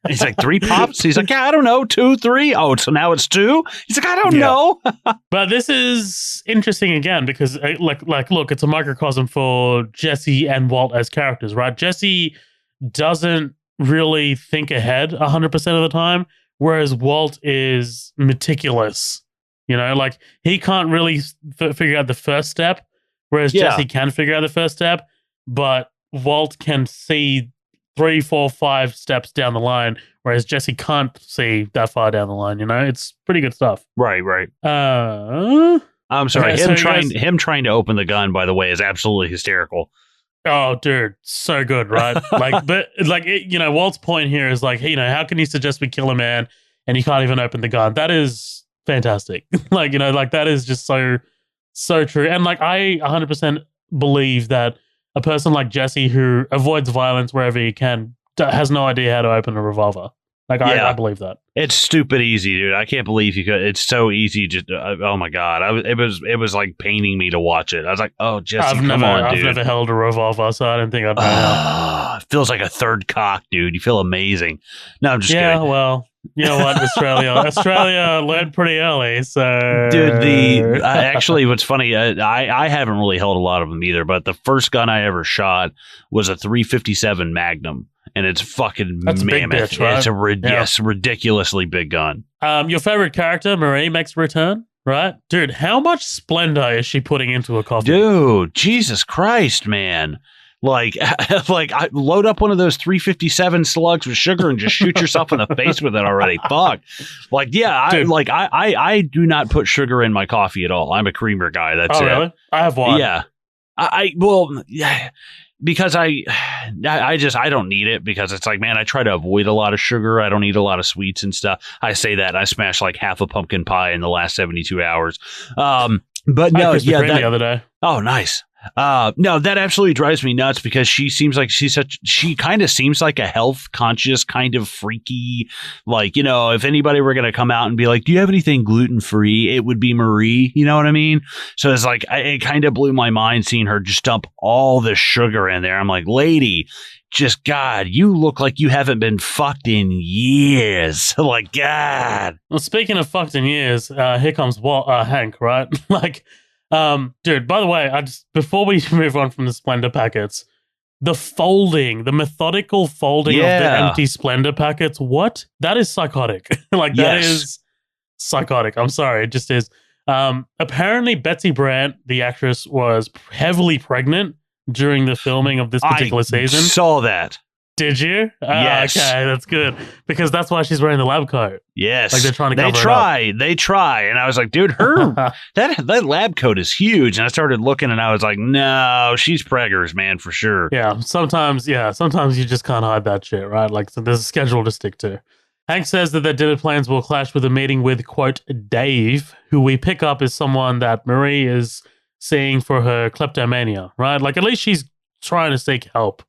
Speaker 2: He's like, 3 pops? He's like, yeah, I don't know, 2, 3. Oh, so now it's 2? He's like, I don't know.
Speaker 1: But this is interesting again because, look, it's a microcosm for Jesse and Walt as characters, right? Jesse doesn't really think ahead 100% of the time, whereas Walt is meticulous. He can't really figure out the first step, whereas Jesse can figure out the first step, but Walt can see 3, 4, 5 steps down the line, whereas Jesse can't see that far down the line. It's pretty good stuff.
Speaker 2: Right. I'm sorry.
Speaker 1: Okay,
Speaker 2: him trying to open the gun, by the way, is absolutely hysterical.
Speaker 1: Oh, dude, so good, right? Walt's point here is how can you suggest we kill a man and he can't even open the gun? That is fantastic. That is just so true. And I 100% believe that a person like Jesse who avoids violence wherever he can has no idea how to open a revolver. I believe that.
Speaker 2: It's stupid easy, dude. I can't believe you could. It's so easy. Just oh my god, it was like paining me to watch it. I was like, oh, Jesse, come on, dude.
Speaker 1: I've never held a revolver, so I don't think I'd know how.
Speaker 2: It feels like a third cock, dude. You feel amazing. No, I'm just kidding.
Speaker 1: Yeah, well, you know what, Australia learned pretty early, so
Speaker 2: dude. Actually, what's funny, I haven't really held a lot of them either, but the first gun I ever shot was a .357 Magnum. And it's fucking
Speaker 1: That's
Speaker 2: mammoth.
Speaker 1: A big bitch, right?
Speaker 2: It's a ridiculously big gun.
Speaker 1: Your favorite character, Marie, makes a return, right? Dude, how much splendor is she putting into a coffee?
Speaker 2: Dude, Jesus Christ, man. Like, like I load up one of those 357 slugs with sugar and just shoot yourself in the face with it already. Fuck. Like, yeah, I do not put sugar in my coffee at all. I'm a creamer guy. That's it.
Speaker 1: Really? I have one.
Speaker 2: Yeah. Yeah, because I don't need it because it's like, man, I try to avoid a lot of sugar. I don't eat a lot of sweets and stuff. I say that I smashed like half a pumpkin pie in the last 72 hours. But no, yeah,
Speaker 1: the other day.
Speaker 2: Oh, nice. No, that absolutely drives me nuts because she kind of seems like a health conscious kind of freaky, like, you know, if anybody were going to come out and be like, do you have anything gluten free? It would be Marie. You know what I mean? So it's like, it kind of blew my mind seeing her just dump all the sugar in there. I'm like, lady, just God, you look like you haven't been fucked in years. Like, God.
Speaker 1: Well, speaking of fucked in years, here comes Hank, right? Like, dude, by the way, before we move on from the Splendor packets, the methodical folding of the empty Splendor packets, what? That is psychotic. Like, that is psychotic. I'm sorry, it just is. Apparently, Betsy Brandt, the actress, was heavily pregnant during the filming of this particular season.
Speaker 2: Saw that.
Speaker 1: Did you?
Speaker 2: Yes.
Speaker 1: Okay, that's good. Because that's why she's wearing the lab coat.
Speaker 2: Yes.
Speaker 1: Like they're trying to cover
Speaker 2: They try. And I was like, dude, that lab coat is huge. And I started looking and I was like, no, she's preggers, man, for sure.
Speaker 1: Yeah, sometimes you just can't hide that shit, right? Like, so there's a schedule to stick to. Hank says that their dinner plans will clash with a meeting with, quote, Dave, who we pick up as someone that Marie is seeing for her kleptomania, right? Like, at least she's trying to seek help.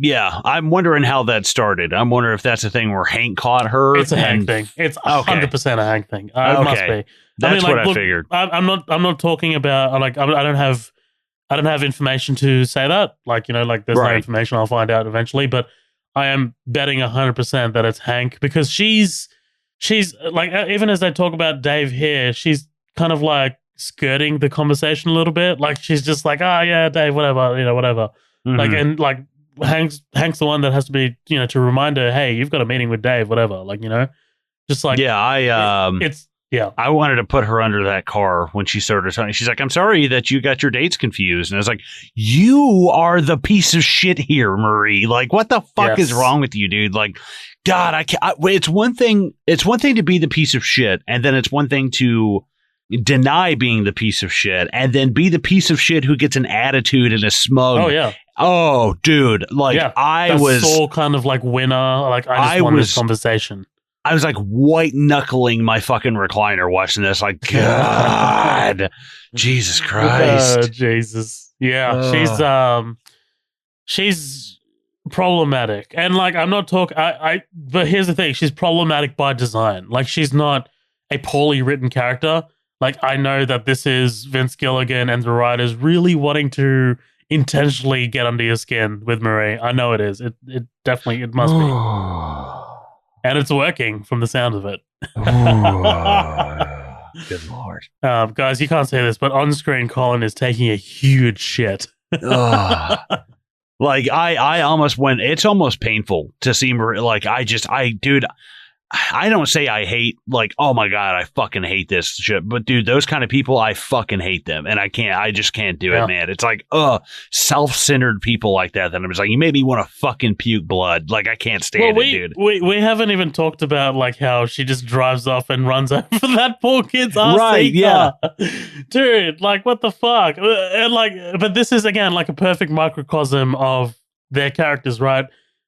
Speaker 2: Yeah, I'm wondering how that started. I'm wondering if that's a thing where Hank caught her.
Speaker 1: It's a Hank thing. It's 100% a Hank thing. It must be.
Speaker 2: That's what I figured.
Speaker 1: I'm not talking about like I don't have information to say that. Like, you know, like there's no information. I'll find out eventually. But I am betting 100% that it's Hank because she's like, even as they talk about Dave here, she's kind of like skirting the conversation a little bit. Like she's just like, oh yeah, Dave, whatever, you know, whatever. Mm-hmm. Like, and like. Hank's the one that has to be, you know, to remind her, hey, you've got a meeting with Dave, whatever. Like, you know, just like,
Speaker 2: I wanted to put her under that car when she started talking. She's like, I'm sorry that you got your dates confused. And I was like, you are the piece of shit here, Marie. Like, what the fuck is wrong with you, dude? Like, God, I can't. It's one thing to be the piece of shit, and then it's one thing to deny being the piece of shit, and then be the piece of shit who gets an attitude and a smug.
Speaker 1: Oh yeah.
Speaker 2: Oh, dude! Like I was
Speaker 1: so kind of like winner. Like I just won this conversation.
Speaker 2: I was like white knuckling my fucking recliner watching this. Like, God, Jesus Christ,
Speaker 1: Jesus. Yeah, she's problematic, and like I'm not talking. But here's the thing: she's problematic by design. Like she's not a poorly written character. Like I know that this is Vince Gilligan and the writers really wanting to intentionally get under your skin with Marie. I know it is. It definitely must be. And it's working from the sound of it.
Speaker 2: Good Lord.
Speaker 1: Guys, you can't say this, but on screen Colin is taking a huge shit.
Speaker 2: Like I almost went, it's almost painful to see Marie. Like dude, I don't say I hate, like, oh my God, I fucking hate this shit. But dude, those kind of people, I fucking hate them. And I just can't do it, man. It's like, self-centered people like that. Then I'm just like, you made me want to fucking puke blood. Like, I can't stand it, dude.
Speaker 1: We haven't even talked about like how she just drives off and runs over that poor kid's RC car. Dude, like, what the fuck? And like, but this is again like a perfect microcosm of their characters, right?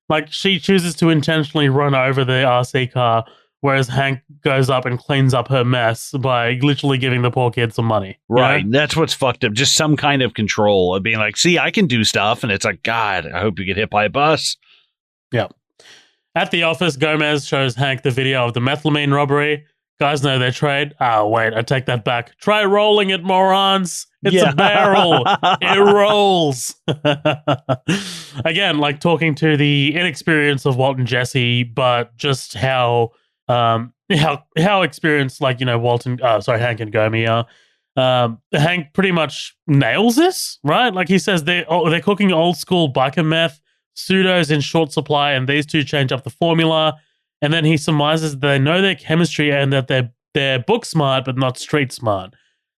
Speaker 1: Like, she chooses to intentionally run over the RC car, whereas Hank goes up and cleans up her mess by literally giving the poor kid some money.
Speaker 2: Right.
Speaker 1: Know?
Speaker 2: That's what's fucked up. Just some kind of control of being like, see, I can do stuff. And it's like, God, I hope you get hit by a bus.
Speaker 1: Yeah. At the office, Gomez shows Hank the video of the methylamine robbery. Guys know their trade. Oh, wait, I take that back. Try rolling it, morons. It's a barrel. It rolls. Again, like talking to the inexperience of Walt and Jesse, but just how experienced, like, you know, Hank and Gomi are. Hank pretty much nails this, right? Like he says they're cooking old school biker meth, pseudos in short supply, and these two change up the formula. And then he surmises that they know their chemistry and that they're book smart but not street smart.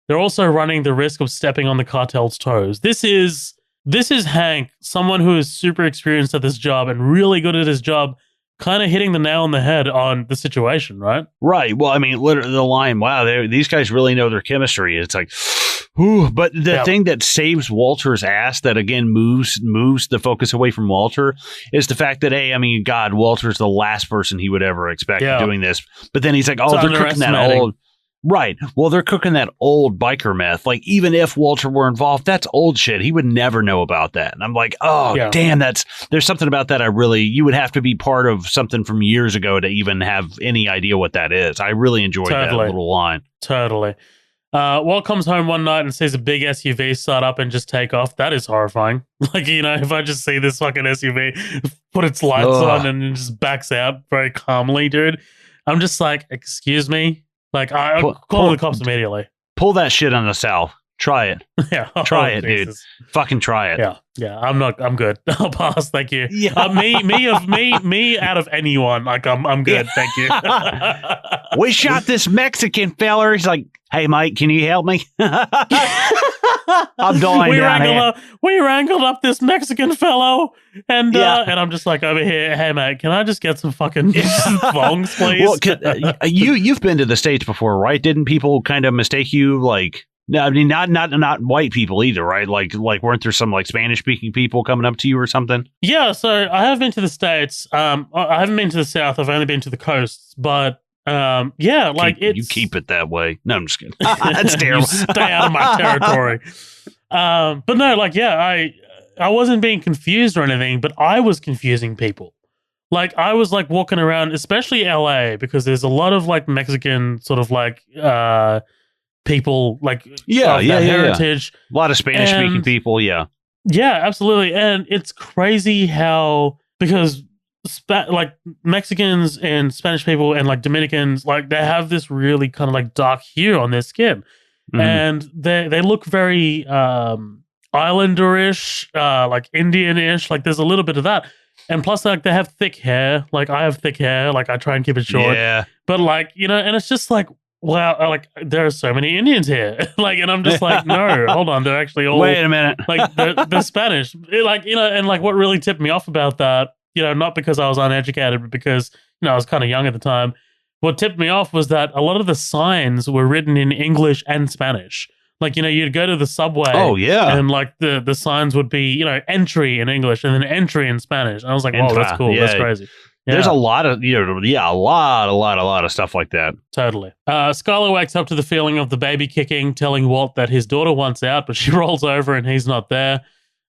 Speaker 1: They're also running the risk of stepping on the cartel's toes. This is this is Hank, someone who is super experienced at this job and really good at his job, kind of hitting the nail on the head on the situation, right?
Speaker 2: Right. Well, I mean, literally the line, wow, these guys really know their chemistry. It's like, whew. But the thing that saves Walter's ass, that again moves the focus away from Walter, is the fact that, hey, I mean, God, Walter's the last person he would ever expect doing this. But then he's like, oh, they're cooking that old. Right. Well, they're cooking that old biker meth. Like, even if Walter were involved, that's old shit. He would never know about that. And I'm like, oh, damn, there's something about that you would have to be part of something from years ago to even have any idea what that is. I really enjoyed that little line.
Speaker 1: Totally. Walt comes home one night and sees a big SUV start up and just take off. That is horrifying. Like, you know, if I just see this fucking SUV put its lights on and it just backs out very calmly, dude, I'm just like, excuse me? Like, I'll call the cops immediately.
Speaker 2: Pull that shit on the South. Try it.
Speaker 1: Yeah.
Speaker 2: Try it, Jesus. Dude. Fucking try it.
Speaker 1: Yeah. Yeah. I'm good. I'll pass. Thank you. Yeah. Me out of anyone. Like, I'm good. Thank you.
Speaker 2: We shot this Mexican fella. He's like, hey, mate, can you help me? I'm dying
Speaker 1: we wrangled up this Mexican fellow, and I'm just like over here. Hey, mate, can I just get some fucking thongs, please?
Speaker 2: Well, you've been to the States before, right? Didn't people kind of mistake you, like? No, I mean not white people either, right? Like weren't there some like Spanish speaking people coming up to you or something?
Speaker 1: Yeah, so I have been to the States. I haven't been to the South. I've only been to the coasts, but.
Speaker 2: You keep it that way. No, I'm just kidding. That's terrible.
Speaker 1: You stay out of my territory. But no, like, I wasn't being confused or anything, but I was confusing people. Like, I was like walking around, especially LA, because there's a lot of like Mexican sort of like people, like heritage.
Speaker 2: A lot of Spanish speaking people. Yeah,
Speaker 1: absolutely. And it's crazy how, because like Mexicans and Spanish people and like Dominicans, like they have this really kind of like dark hue on their skin, and they look very Islanderish, like Indian-ish. Like there's a little bit of that, and plus like they have thick hair. Like I have thick hair. Like I try and keep it short.
Speaker 2: Yeah,
Speaker 1: but like, you know, and it's just like, wow, like there are so many Indians here. Like, and I'm just like, no, hold on, they're actually all.
Speaker 2: Wait a minute,
Speaker 1: like they're Spanish. Like, you know, and like what really tipped me off about that, you know, not because I was uneducated, but because, you know, I was kind of young at the time. What tipped me off was that a lot of the signs were written in English and Spanish. Like, you know, you'd go to the subway.
Speaker 2: Oh, yeah.
Speaker 1: And like the signs would be, you know, entry in English and then entry in Spanish. And I was like, oh, that's cool. Yeah. That's crazy. Yeah.
Speaker 2: There's a lot of, you know, a lot of stuff like that.
Speaker 1: Totally. Skyler wakes up to the feeling of the baby kicking, telling Walt that his daughter wants out, but she rolls over and he's not there.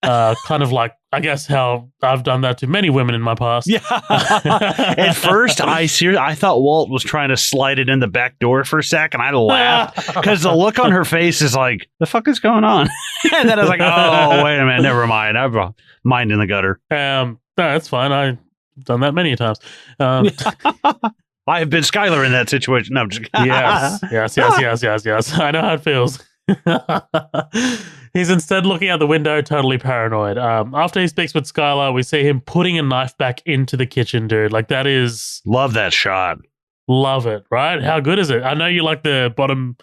Speaker 1: Kind of like, I guess, how I've done that to many women in my past.
Speaker 2: Yeah. At first, I thought Walt was trying to slide it in the back door for a sec, and I laughed because the look on her face is like, the fuck is going on? And then I was like, oh, wait a minute, never mind. I've mind in the gutter.
Speaker 1: No, that's fine. I've done that many times.
Speaker 2: I have been Skyler in that situation. No, I'm just
Speaker 1: yes. I know how it feels. He's instead looking out the window, totally paranoid. After he speaks with Skyler, we see him putting a knife back into the kitchen, dude. Like, that is...
Speaker 2: Love that shot.
Speaker 1: Love it, right? How good is it? I know you like the bottom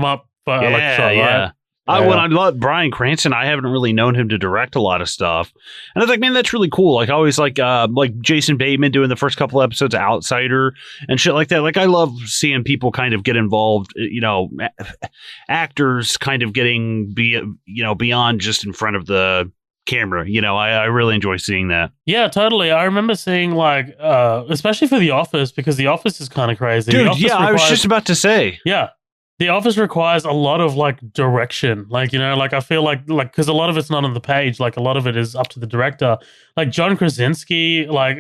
Speaker 1: up shot, right?
Speaker 2: When I love Bryan Cranston, I haven't really known him to direct a lot of stuff, and I was like, man, that's really cool. Like, I always like Jason Bateman doing the first couple episodes of Outsider and shit like that. Like, I love seeing people kind of get involved. You know, actors kind of getting beyond just in front of the camera. You know, I really enjoy seeing that.
Speaker 1: Yeah, totally. I remember seeing like, especially for The Office, because The Office is kind of crazy.
Speaker 2: Dude, I was just about to say,
Speaker 1: yeah. The Office requires a lot of like direction, like, you know, like I feel like because a lot of it's not on the page, like a lot of it is up to the director. Like John Krasinski, like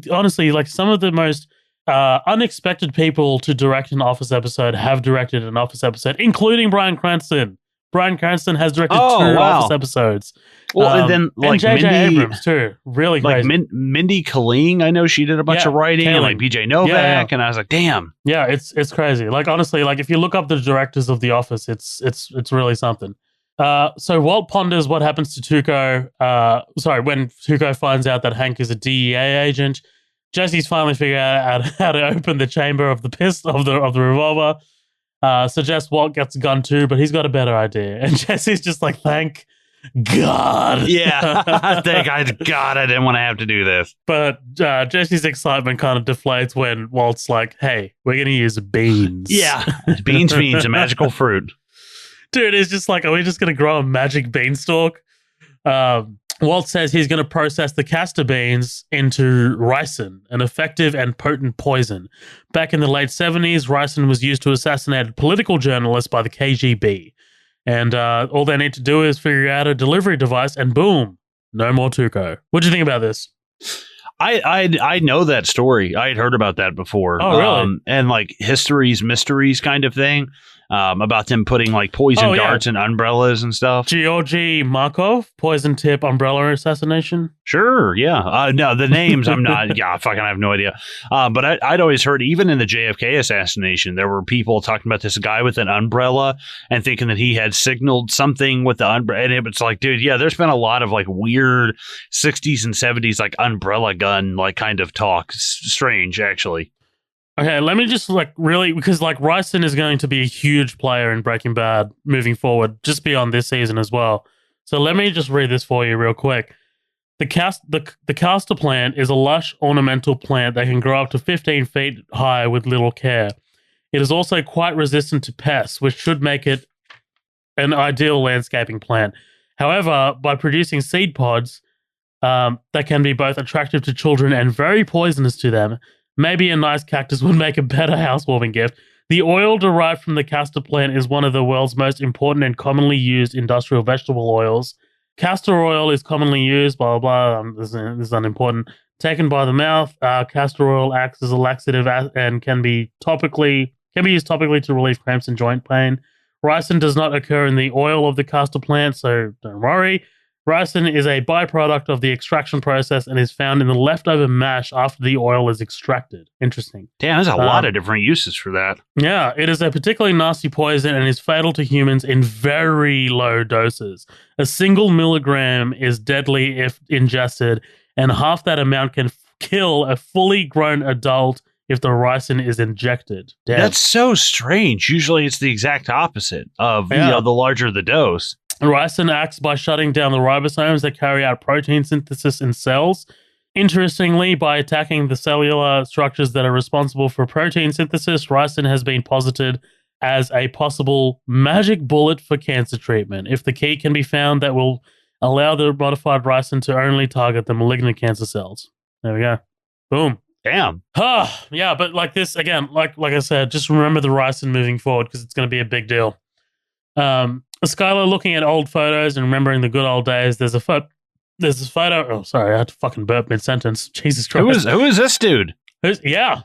Speaker 1: honestly, like some of the most unexpected people to direct an Office episode have directed an Office episode, including Bryan Cranston. Bryan Cranston has directed two Office episodes.
Speaker 2: Well, and then like
Speaker 1: J.J. Abrams too, really
Speaker 2: like
Speaker 1: crazy.
Speaker 2: Mindy Kaling, I know she did a bunch of writing, and like BJ Novak, and I was like, damn.
Speaker 1: Yeah, it's crazy. Like honestly, like if you look up the directors of The Office, it's really something. So Walt ponders what happens to Tuco. When Tuco finds out that Hank is a DEA agent, Jesse's finally figured out how to open the chamber of the of the revolver. Suggests Walt gets a gun too, but he's got a better idea. And Jesse's just like, thank God.
Speaker 2: Yeah, I think I didn't want to have to do this.
Speaker 1: But Jesse's excitement kind of deflates when Walt's like, hey, we're going to use beans.
Speaker 2: Yeah, beans, a magical fruit.
Speaker 1: Dude, it's just like, are we just going to grow a magic beanstalk? Walt says he's going to process the castor beans into ricin, an effective and potent poison. Back in the late 70s, ricin was used to assassinate political journalists by the KGB. And all they need to do is figure out a delivery device and boom, no more Tuco. What do you think about this?
Speaker 2: I know that story. I had heard about that before.
Speaker 1: Oh, really?
Speaker 2: And like mysteries kind of thing. About them putting like poison darts and umbrellas and stuff.
Speaker 1: Georgy Markov, poison tip umbrella assassination.
Speaker 2: Sure, yeah. No, the names I'm not. Yeah, I have no idea. But I'd always heard, even in the JFK assassination, there were people talking about this guy with an umbrella and thinking that he had signaled something with the umbrella. And it was like, dude, yeah, there's been a lot of like weird 60s and 70s like umbrella gun like kind of talk. It's strange, actually.
Speaker 1: Okay, let me just because ricin is going to be a huge player in Breaking Bad moving forward, just beyond this season as well. So let me just read this for you real quick. The castor plant is a lush ornamental plant that can grow up to 15 feet high with little care. It is also quite resistant to pests, which should make it an ideal landscaping plant. However, by producing seed pods that can be both attractive to children and very poisonous to them, maybe a nice cactus would make a better housewarming gift. The oil derived from the castor plant is one of the world's most important and commonly used industrial vegetable oils. Castor oil is commonly used, blah, blah, blah. This is unimportant. Taken by the mouth, castor oil acts as a laxative and can be used topically to relieve cramps and joint pain. Ricin does not occur in the oil of the castor plant, so don't worry. Ricin is a byproduct of the extraction process and is found in the leftover mash after the oil is extracted. Interesting.
Speaker 2: Damn, there's a lot of different uses for that.
Speaker 1: Yeah, it is a particularly nasty poison and is fatal to humans in very low doses. A single milligram is deadly if ingested, and half that amount can kill a fully grown adult if the ricin is injected. Damn.
Speaker 2: That's so strange. Usually it's the exact opposite of the larger the dose.
Speaker 1: Ricin acts by shutting down the ribosomes that carry out protein synthesis in cells. Interestingly, by attacking the cellular structures that are responsible for protein synthesis, ricin has been posited as a possible magic bullet for cancer treatment. If the key can be found, that will allow the modified ricin to only target the malignant cancer cells. There we go. Boom.
Speaker 2: Damn.
Speaker 1: Yeah, but like this, again, like I said, just remember the ricin moving forward because it's going to be a big deal. Skyler looking at old photos and remembering the good old days. There's this photo. Oh, sorry, I had to fucking burp mid-sentence. Jesus Christ.
Speaker 2: Who is this dude?
Speaker 1: Yeah.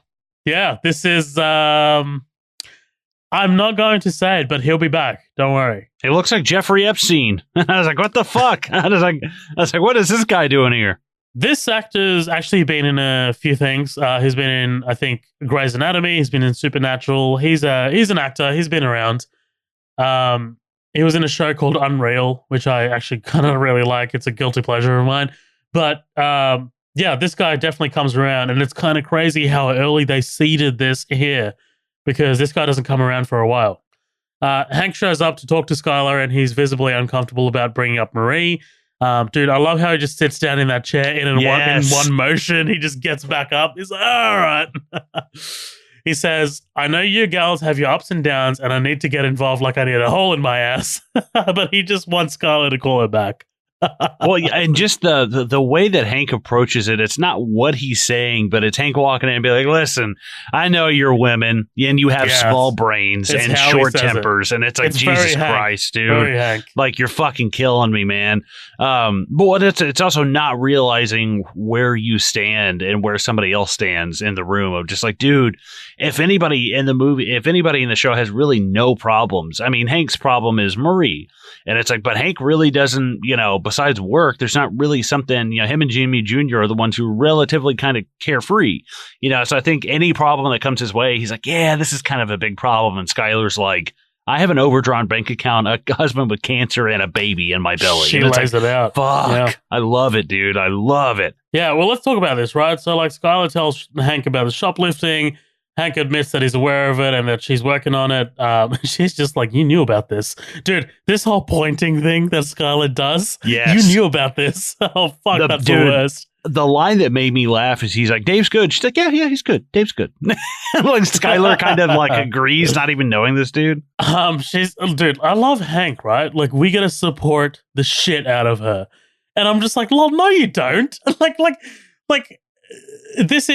Speaker 1: This is, I'm not going to say it, but he'll be back. Don't worry.
Speaker 2: He looks like Jeffrey Epstein. I was like, what the fuck? I was like, what is this guy doing here?
Speaker 1: This actor's actually been in a few things. He's been in, I think, Grey's Anatomy. He's been in Supernatural. He's an actor. He's been around. He was in a show called Unreal, which I actually kind of really like. It's a guilty pleasure of mine. But this guy definitely comes around, and it's kind of crazy how early they seeded this here because this guy doesn't come around for a while. Hank shows up to talk to Skyler, and he's visibly uncomfortable about bringing up Marie. Dude, I love how he just sits down in that chair in one motion. He just gets back up. He's like, all right. He says, I know you gals have your ups and downs, and I need to get involved like I need a hole in my ass. But he just wants Skyler to call her back.
Speaker 2: Well, yeah, and just the way that Hank approaches it, it's not what he's saying, but it's Hank walking in and be like, listen, I know you're women and you have small brains and short tempers. And it's like, it's Jesus Christ, dude. Like, you're fucking killing me, man. But it's also not realizing where you stand and where somebody else stands in the room of just like, dude, if anybody in the show has really no problems, I mean, Hank's problem is Marie. And it's like, but Hank really doesn't, besides work, there's not really something, him and Jimmy Jr. are the ones who are relatively kind of carefree, so I think any problem that comes his way, he's like, yeah, this is kind of a big problem. And Skyler's like, I have an overdrawn bank account, a husband with cancer, and a baby in my belly.
Speaker 1: She lays it out.
Speaker 2: Fuck. Yeah. I love it, dude. I love it.
Speaker 1: Yeah, well, let's talk about this, right? So, like, Skyler tells Hank about the shoplifting. Hank admits that he's aware of it and that she's working on it. She's just like, you knew about this. Dude, this whole pointing thing that Skyler does,
Speaker 2: Yes.
Speaker 1: you knew about this. Oh, fuck, that's the worst.
Speaker 2: The line that made me laugh is he's like, Dave's good. She's like, yeah, he's good. Dave's good. Like Skyler kind of like agrees, not even knowing this dude.
Speaker 1: Dude, I love Hank, right? Like, we gotta support the shit out of her. And I'm just like, lol, no, you don't. like, this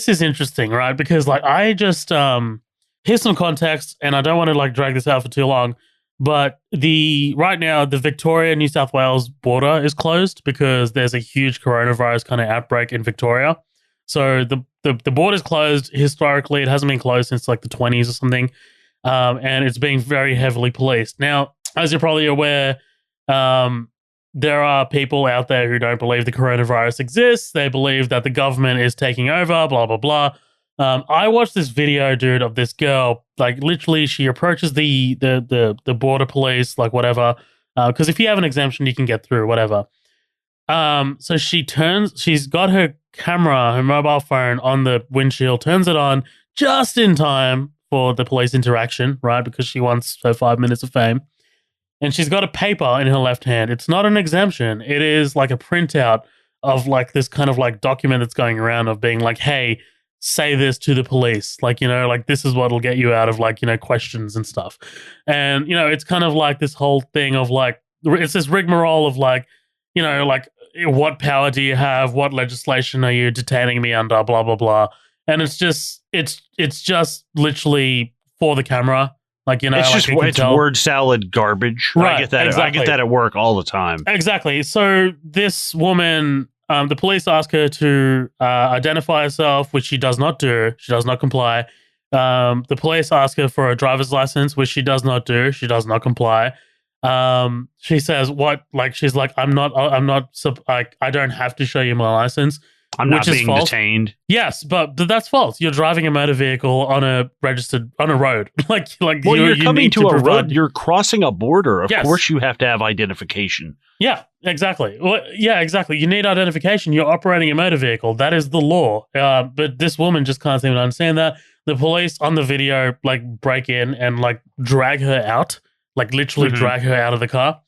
Speaker 1: is interesting, right? Because like I just here's some context, and I don't want to like drag this out for too long, but right now the Victoria New South Wales border is closed because there's a huge coronavirus kind of outbreak in Victoria. So the border's closed. Historically, it hasn't been closed since like the 20s or something, and it's being very heavily policed. Now, as you're probably aware, there are people out there who don't believe the coronavirus exists. They believe that the government is taking over, blah, blah, blah. I watched this video, dude, of this girl. Like, literally, she approaches the border police, like, whatever. Because if you have an exemption, you can get through, whatever. So she's got her camera, her mobile phone on the windshield, turns it on just in time for the police interaction, right? Because she wants her 5 minutes of fame. And she's got a paper in her left hand. It's not an exemption. It is like a printout of like this kind of like document that's going around of being like, hey, say this to the police. Like, you know, like this is what'll get you out of like, you know, questions and stuff. And, you know, it's kind of like this whole thing of like, it's this rigmarole of like, you know, like what power do you have? What legislation are you detaining me under? Blah, blah, blah. And it's just literally for the camera. Like, you know,
Speaker 2: it's just it's word salad garbage.
Speaker 1: Right,
Speaker 2: I get that.
Speaker 1: exactly.
Speaker 2: I get that at work all the time.
Speaker 1: Exactly. So this woman, the police ask her to identify herself, which she does not do. She does not comply. The police ask her for a driver's license, which she does not do. She does not comply. She says, "What?" Like, she's like, "I don't have to show you my license."
Speaker 2: I'm not being detained.
Speaker 1: Yes, but that's false. You're driving a motor vehicle on a road. like
Speaker 2: well, you're coming to a road. You're crossing a border. Of course, you have to have identification.
Speaker 1: Yeah, exactly. Well, yeah, exactly. You need identification. You're operating a motor vehicle. That is the law. But this woman just can't seem to understand that. The police on the video like break in and like drag her out, like literally drag her out of the car.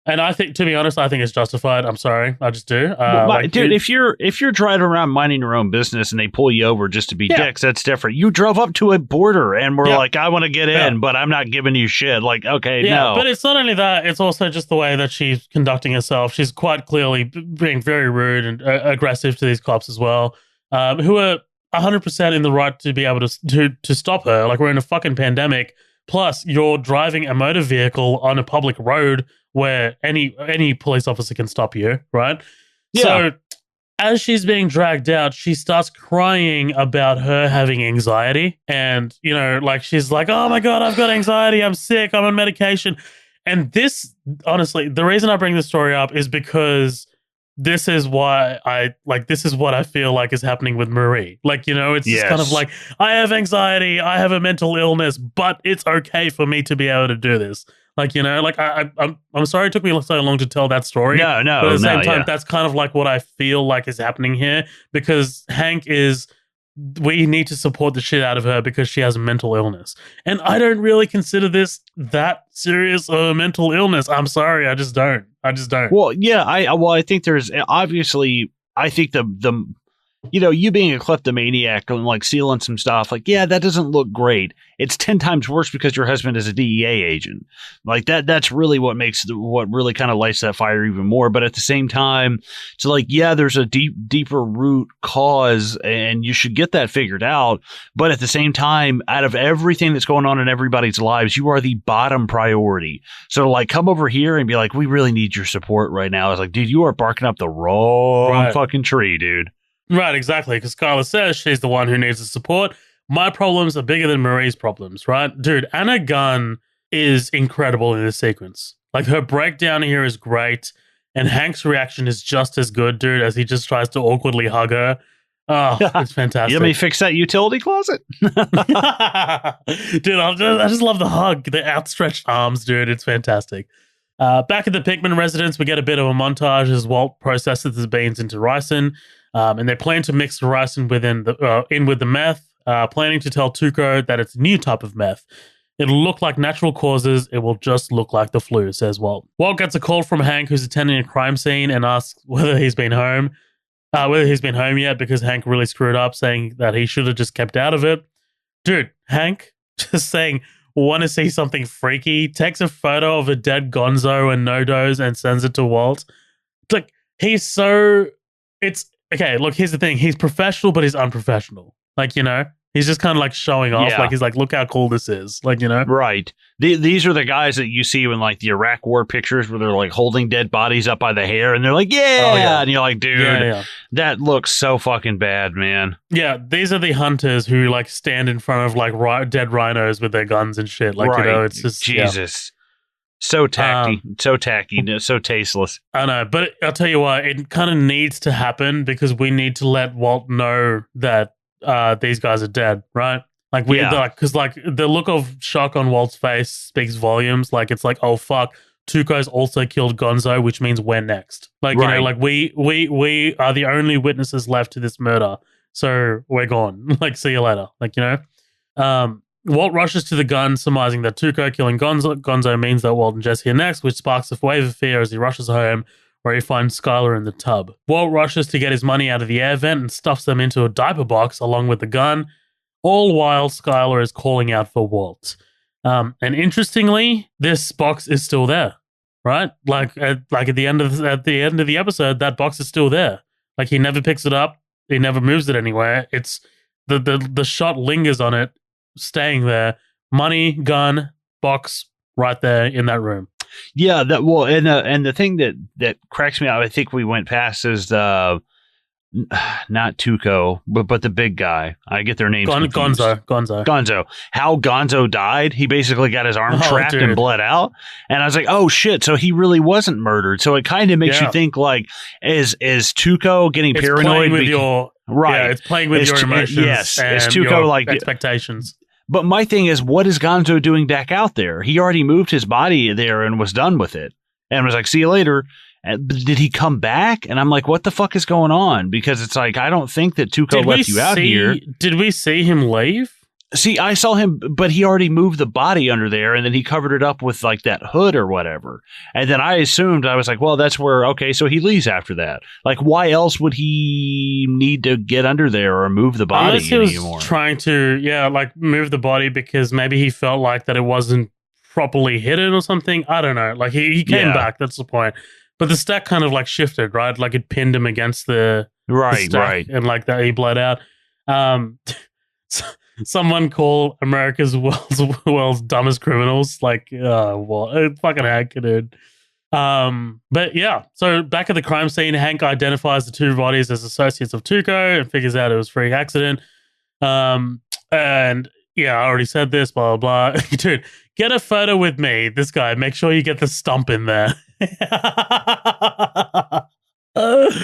Speaker 1: And I think, to be honest, I think it's justified. I'm sorry, I just do.
Speaker 2: Dude, if you're driving around minding your own business and they pull you over just to be dicks, that's different. You drove up to a border and were like, I want to get in, but I'm not giving you shit. Like, okay, no.
Speaker 1: But it's not only that; it's also just the way that she's conducting herself. She's quite clearly being very rude and aggressive to these cops as well, who are 100% in the right to be able to stop her. Like, we're in a fucking pandemic. Plus, you're driving a motor vehicle on a public road where any police officer can stop you, right? Yeah. So as she's being dragged out, she starts crying about her having anxiety. And, you know, like she's like, oh my God, I've got anxiety. I'm sick. I'm on medication. And this, honestly, the reason I bring this story up is because this is what I feel like is happening with Marie. Like, you know, it's just kind of like, I have anxiety, I have a mental illness, but it's okay for me to be able to do this. Like, you know, like I'm sorry it took me so long to tell that story.
Speaker 2: No.
Speaker 1: But at the same time, that's kind of like what I feel like is happening here, because we need to support the shit out of her because she has a mental illness. And I don't really consider this that serious of a mental illness. I'm sorry, I just don't. Well,
Speaker 2: yeah, I think there's obviously, I think the you know, you being a kleptomaniac and like stealing some stuff, like, yeah, that doesn't look great. It's 10 times worse because your husband is a DEA agent. Like that's really what makes what really kind of lights that fire even more. But at the same time, it's like, yeah, there's a deeper root cause and you should get that figured out. But at the same time, out of everything that's going on in everybody's lives, you are the bottom priority. So like, come over here and be like, we really need your support right now. It's like, dude, you are barking up the wrong fucking tree, dude.
Speaker 1: Right, exactly. Because Skyler says she's the one who needs the support. My problems are bigger than Marie's problems, right? Dude, Anna Gunn is incredible in this sequence. Like, her breakdown here is great, and Hank's reaction is just as good, dude, as he just tries to awkwardly hug her. Oh, it's fantastic.
Speaker 2: You let me fix that utility closet?
Speaker 1: Dude, I just love the hug, the outstretched arms, dude. It's fantastic. Back at the Pickman residence, we get a bit of a montage as Walt processes the beans into ricin. And they plan to mix the ricin in with the meth. planning to tell Tuco that it's a new type of meth. It'll look like natural causes. It will just look like the flu, says Walt. Walt gets a call from Hank, who's attending a crime scene, and asks whether he's been home yet, because Hank really screwed up, saying that he should have just kept out of it. Dude, Hank, just saying, want to see something freaky, takes a photo of a dead Gonzo and No-Dos and sends it to Walt. Like, it's okay, look, here's the thing. He's professional, but he's unprofessional. Like, he's just kind of like showing off.
Speaker 2: Yeah.
Speaker 1: Like, he's like, look how cool this is. Like,
Speaker 2: Right. These are the guys that you see in like the Iraq war pictures where they're like holding dead bodies up by the hair and they're like, yeah.
Speaker 1: Oh, yeah.
Speaker 2: And you're like, dude, that looks so fucking bad, man.
Speaker 1: Yeah, these are the hunters who like stand in front of like dead rhinos with their guns and shit. Like, it's just
Speaker 2: Jesus. So tacky, so tasteless.
Speaker 1: I know, but I'll tell you what, it kind of needs to happen because we need to let Walt know that these guys are dead, right? Like because the look of shock on Walt's face speaks volumes. Like, it's like, oh fuck, Tuco's also killed Gonzo, which means we're next. Like, like we are the only witnesses left to this murder, so we're gone. Like, see you later. Like, Walt rushes to the gun, surmising that Tuco killing Gonzo means that Walt and Jesse are next, which sparks a wave of fear as he rushes home, where he finds Skyler in the tub. Walt rushes to get his money out of the air vent and stuffs them into a diaper box along with the gun, all while Skyler is calling out for Walt. And interestingly, this box is still there, right? Like at the end of the episode, that box is still there. Like, he never picks it up, he never moves it anywhere. It's the shot lingers on it, staying there. Money, gun, box, right there in that room.
Speaker 2: Yeah, and the thing that cracks me out, I think we went past, is not Tuco, but the big guy. I get their names confused. Gonzo. How Gonzo died? He basically got his arm trapped and bled out, and I was like, oh shit! So he really wasn't murdered. So it kind of makes you think, like, is Tuco getting paranoid
Speaker 1: with your
Speaker 2: right?
Speaker 1: Yeah, it's playing with your emotions.
Speaker 2: Yes,
Speaker 1: and
Speaker 2: is Tuco
Speaker 1: your
Speaker 2: like
Speaker 1: expectations?
Speaker 2: But my thing is, what is Gonzo doing back out there? He already moved his body there and was done with it. And was like, see you later. Did he come back? And I'm like, what the fuck is going on? Because it's like, I don't think that Tuco left you out here.
Speaker 1: Did we see him leave?
Speaker 2: See, I saw him, but he already moved the body under there, and then he covered it up with like that hood or whatever. And then I was like, well, that's where, okay, so he leaves after that. Like, why else would he need to get under there or move the body
Speaker 1: Unless he
Speaker 2: anymore?
Speaker 1: was trying to, move the body because maybe he felt like that it wasn't properly hidden or something. I don't know. Like, he came back, that's the point. But the stack kind of like shifted, right? Like, it pinned him against the stack,
Speaker 2: right.
Speaker 1: And like that, he bled out. Someone call America's world's dumbest criminals. Like, fucking heck, dude. But yeah, so back at the crime scene, Hank identifies the two bodies as associates of Tuco and figures out it was a freak accident. And yeah, I already said this, blah, blah, blah. Dude, get a photo with me, this guy. Make sure you get the stump in there.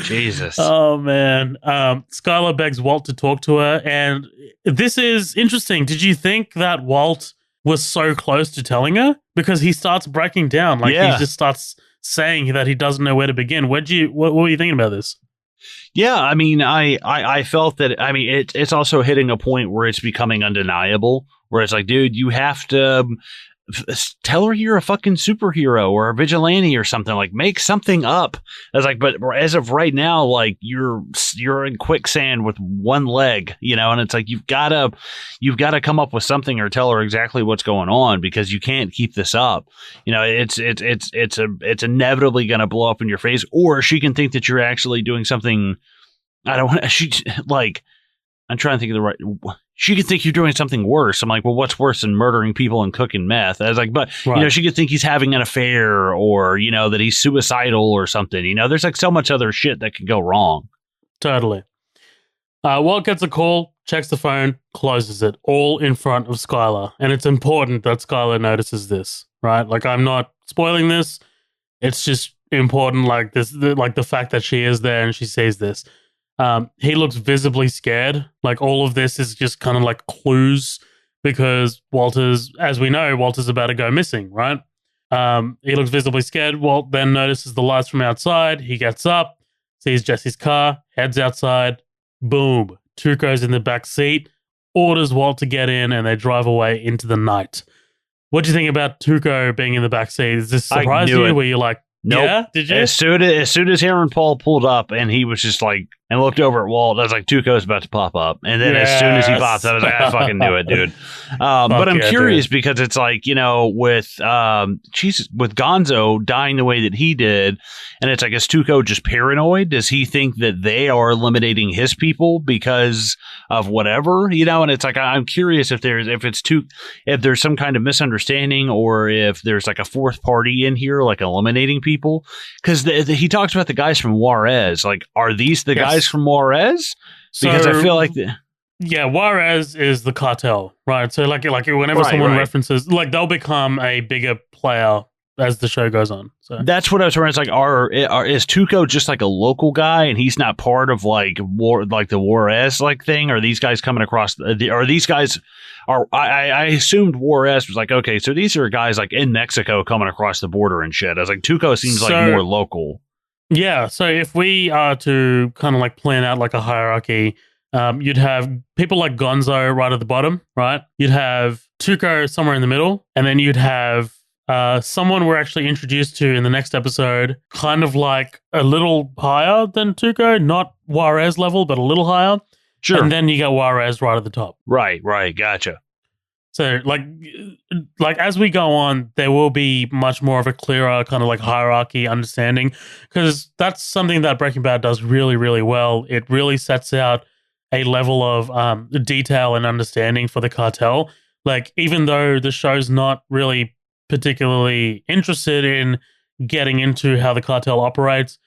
Speaker 2: Jesus.
Speaker 1: Oh, man. Skyler begs Walt to talk to her, and this is interesting. Did you think that Walt was so close to telling her? Because he starts breaking down. Like, he just starts saying that he doesn't know where to begin. What were you thinking about this?
Speaker 2: Yeah, I mean, I felt that, I mean, it's also hitting a point where it's becoming undeniable, where it's like, dude, you have to tell her you're a fucking superhero or a vigilante or something. Like, make something up. I was like, but as of right now, like, you're in quicksand with one leg, and it's like, you've got to come up with something or tell her exactly what's going on, because you can't keep this up. It's inevitably going to blow up in your face, or she can think that you're actually doing something. I'm trying to think of the right. She could think you're doing something worse. I'm like, well, what's worse than murdering people and cooking meth? I was like, but, she could think he's having an affair, or, that he's suicidal or something. There's like so much other shit that could go wrong.
Speaker 1: Totally. Walt gets a call, checks the phone, closes it, all in front of Skyler. And it's important that Skyler notices this, right? Like, I'm not spoiling this. It's just important, like this, like the fact that she is there and she sees this. He looks visibly scared. Like, all of this is just kind of like clues, because as we know, Walter's about to go missing, right? He looks visibly scared. Walt then notices the lights from outside. He gets up, sees Jesse's car, heads outside. Boom. Tuco's in the back seat. orders Walt to get in, and they drive away into the night. What do you think about Tuco being in the backseat? Does this surprise you? Were you like,
Speaker 2: nope.
Speaker 1: Yeah? Did you?
Speaker 2: As soon as him and Paul pulled up and he was just like, and looked over at Walt, I was like, Tuco's about to pop up. And then as soon as he popped up, I was like, I fucking knew it, dude. But I'm curious because it's like, with Gonzo dying the way that he did, and it's like, is Tuco just paranoid? Does he think that they are eliminating his people because of whatever, and it's like, I'm curious if there's some kind of misunderstanding or if there's like a fourth party in here, like eliminating people. Because he talks about the guys from Juarez. Like, are these the guys from Juarez? Because I feel like
Speaker 1: Juarez is the cartel, right? So like whenever someone references, like, they'll become a bigger player as the show goes on. So
Speaker 2: that's what I was wondering. It's like, is Tuco just like a local guy and he's not part of like the Juarez like thing? Are these guys coming across? I assumed Juarez was like, okay, so these are guys like in Mexico coming across the border and shit. I was like, Tuco seems like more local.
Speaker 1: Yeah, so if we are to kind of like plan out like a hierarchy, you'd have people like Gonzo right at the bottom, right? You'd have Tuco somewhere in the middle, and then you'd have someone we're actually introduced to in the next episode, kind of like a little higher than Tuco, not Juarez level, but a little higher.
Speaker 2: Sure.
Speaker 1: And then you got Juarez right at the top.
Speaker 2: Right, gotcha.
Speaker 1: So, like as we go on, there will be much more of a clearer kind of like hierarchy understanding, because that's something that Breaking Bad does really, really well. It really sets out a level of detail and understanding for the cartel. Like, even though the show's not really particularly interested in getting into how the cartel operates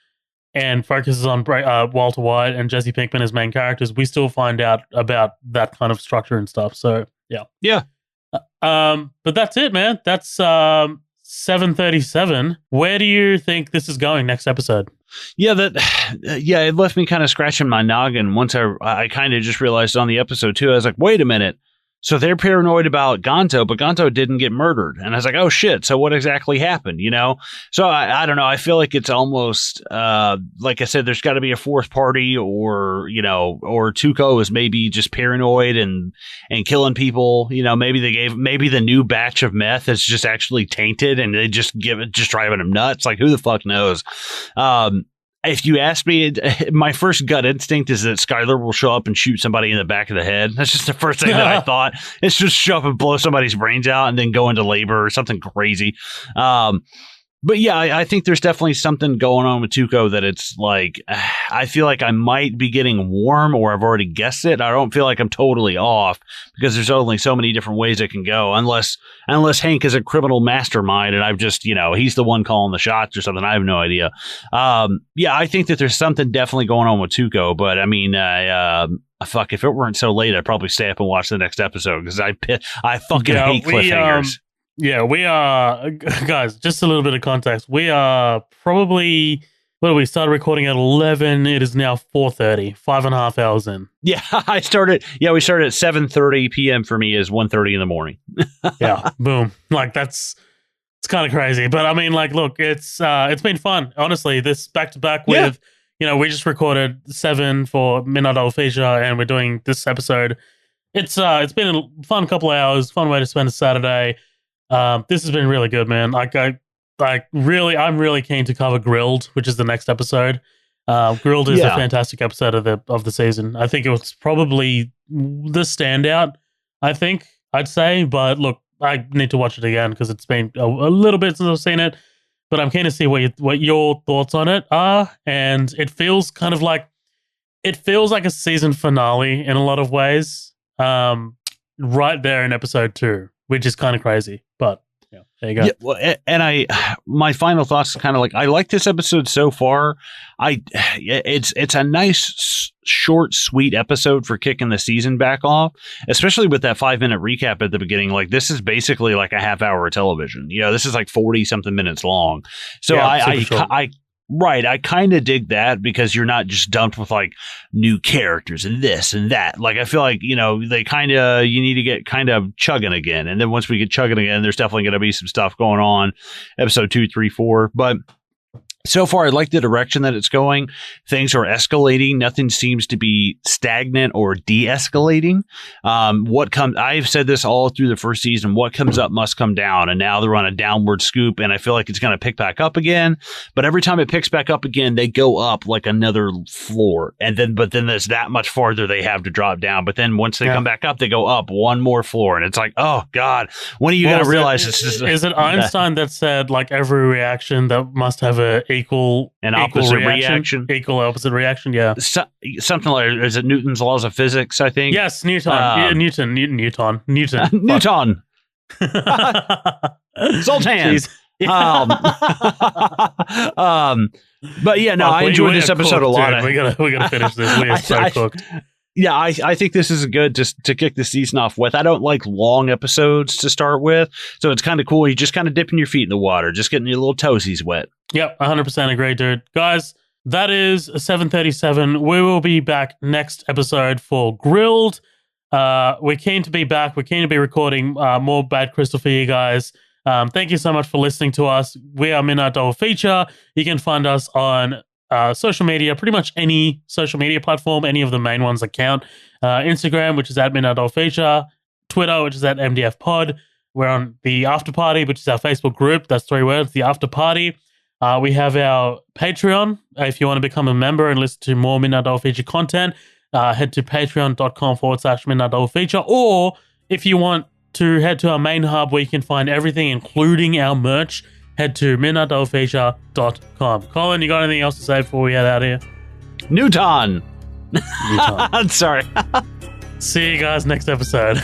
Speaker 1: and focuses on Walter White and Jesse Pinkman as main characters, we still find out about that kind of structure and stuff. So, yeah. But that's it, man. That's 737. Where do you think this is going next episode?
Speaker 2: It left me kind of scratching my noggin once I kind of just realized on the episode too. I was like, wait a minute. So they're paranoid about Gonzo, but Gonzo didn't get murdered. And I was like, oh shit. So what exactly happened? So I don't know. I feel like it's almost, like I said, there's got to be a fourth party or Tuco is maybe just paranoid and killing people. Maybe the new batch of meth is just actually tainted and they just driving him nuts. Like, who the fuck knows? If you ask me, my first gut instinct is that Skyler will show up and shoot somebody in the back of the head. That's just the first thing that I thought. It's just show up and blow somebody's brains out and then go into labor or something crazy. But yeah, I think there's definitely something going on with Tuco that it's like, I feel like I might be getting warm or I've already guessed it. I don't feel like I'm totally off because there's only so many different ways it can go unless Hank is a criminal mastermind and I've just, he's the one calling the shots or something. I have no idea. I think that there's something definitely going on with Tuco, but I mean, fuck, if it weren't so late, I'd probably stay up and watch the next episode because I fucking hate cliffhangers.
Speaker 1: We are, guys, just a little bit of context. We are probably, we started recording at 11. It is now 4:30, 5.5 hours in.
Speaker 2: Yeah, we started at 7:30 p.m. for me is 1:30 in the morning.
Speaker 1: Yeah, boom. Like, it's kind of crazy. But I mean, like, look, it's been fun. Honestly, this back-to-back with, we just recorded 7 for Midnight Double Feature and we're doing this episode. It's been a fun couple of hours, fun way to spend a Saturday. This has been really good, man. I'm really keen to cover Grilled, which is the next episode. Grilled is a fantastic episode of the season. I think it was probably the standout, I'd say. But look, I need to watch it again because it's been a little bit since I've seen it. But I'm keen to see what your thoughts on it are. And it feels like a season finale in a lot of ways. Right there in episode 2. Which is kind of crazy, but there you go.
Speaker 2: Yeah, well, and my final thoughts kind of like, I like this episode so far. It's a nice, short, sweet episode for kicking the season back off, especially with that 5-minute recap at the beginning. Like, this is basically like a half hour of television. This is like 40 something minutes long. So I kind of dig that because you're not just dumped with like new characters and this and that. Like, I feel like, they you need to get kind of chugging again. And then once we get chugging again, there's definitely going to be some stuff going on episode 2, 3, 4. But So far, I like the direction that it's going. Things are escalating. Nothing seems to be stagnant or de-escalating. I've said this all through the first season. What comes up must come down, and now they're on a downward scoop. And I feel like it's going to pick back up again. But every time it picks back up again, they go up like another floor, but then there's that much farther they have to drop down. But then once they come back up, they go up one more floor, and it's like, oh God, when are you going to realize this?
Speaker 1: Is it Einstein that said like every reaction that must have a equal
Speaker 2: opposite reaction?
Speaker 1: Equal opposite reaction, yeah.
Speaker 2: Something like, is it Newton's laws of physics, I think?
Speaker 1: Yes, Newton. Newton.
Speaker 2: Sultan. But yeah, no, I enjoyed this episode a lot.
Speaker 1: We gotta finish this. We are so cooked.
Speaker 2: Yeah, I think this is good just to kick the season off with. I don't like long episodes to start with, so it's kind of cool. You're just kind of dipping your feet in the water, just getting your little toesies wet.
Speaker 1: Yep, 100% agree, dude. Guys, that is 7:37. We will be back next episode for Grilled. We're keen to be back. We're keen to be recording more Bad Crystal for you guys. Thank you so much for listening to us. We are Midnight Double Feature. You can find us on social media, pretty much any social media platform, any of the main ones that count. Instagram, which is at Midnight Double Feature. Twitter, which is at MDF Pod. We're on the After Party, which is our Facebook group. That's 3 words, the After Party. We have our Patreon. If you want to become a member and listen to more Midnight Double Feature content, head to patreon.com/Midnight Double Feature. Or if you want to head to our main hub where you can find everything, including our merch, head to midnightdoublefeature.com. Colin, you got anything else to say before we head out here?
Speaker 2: Newton. Sorry.
Speaker 1: See you guys next episode.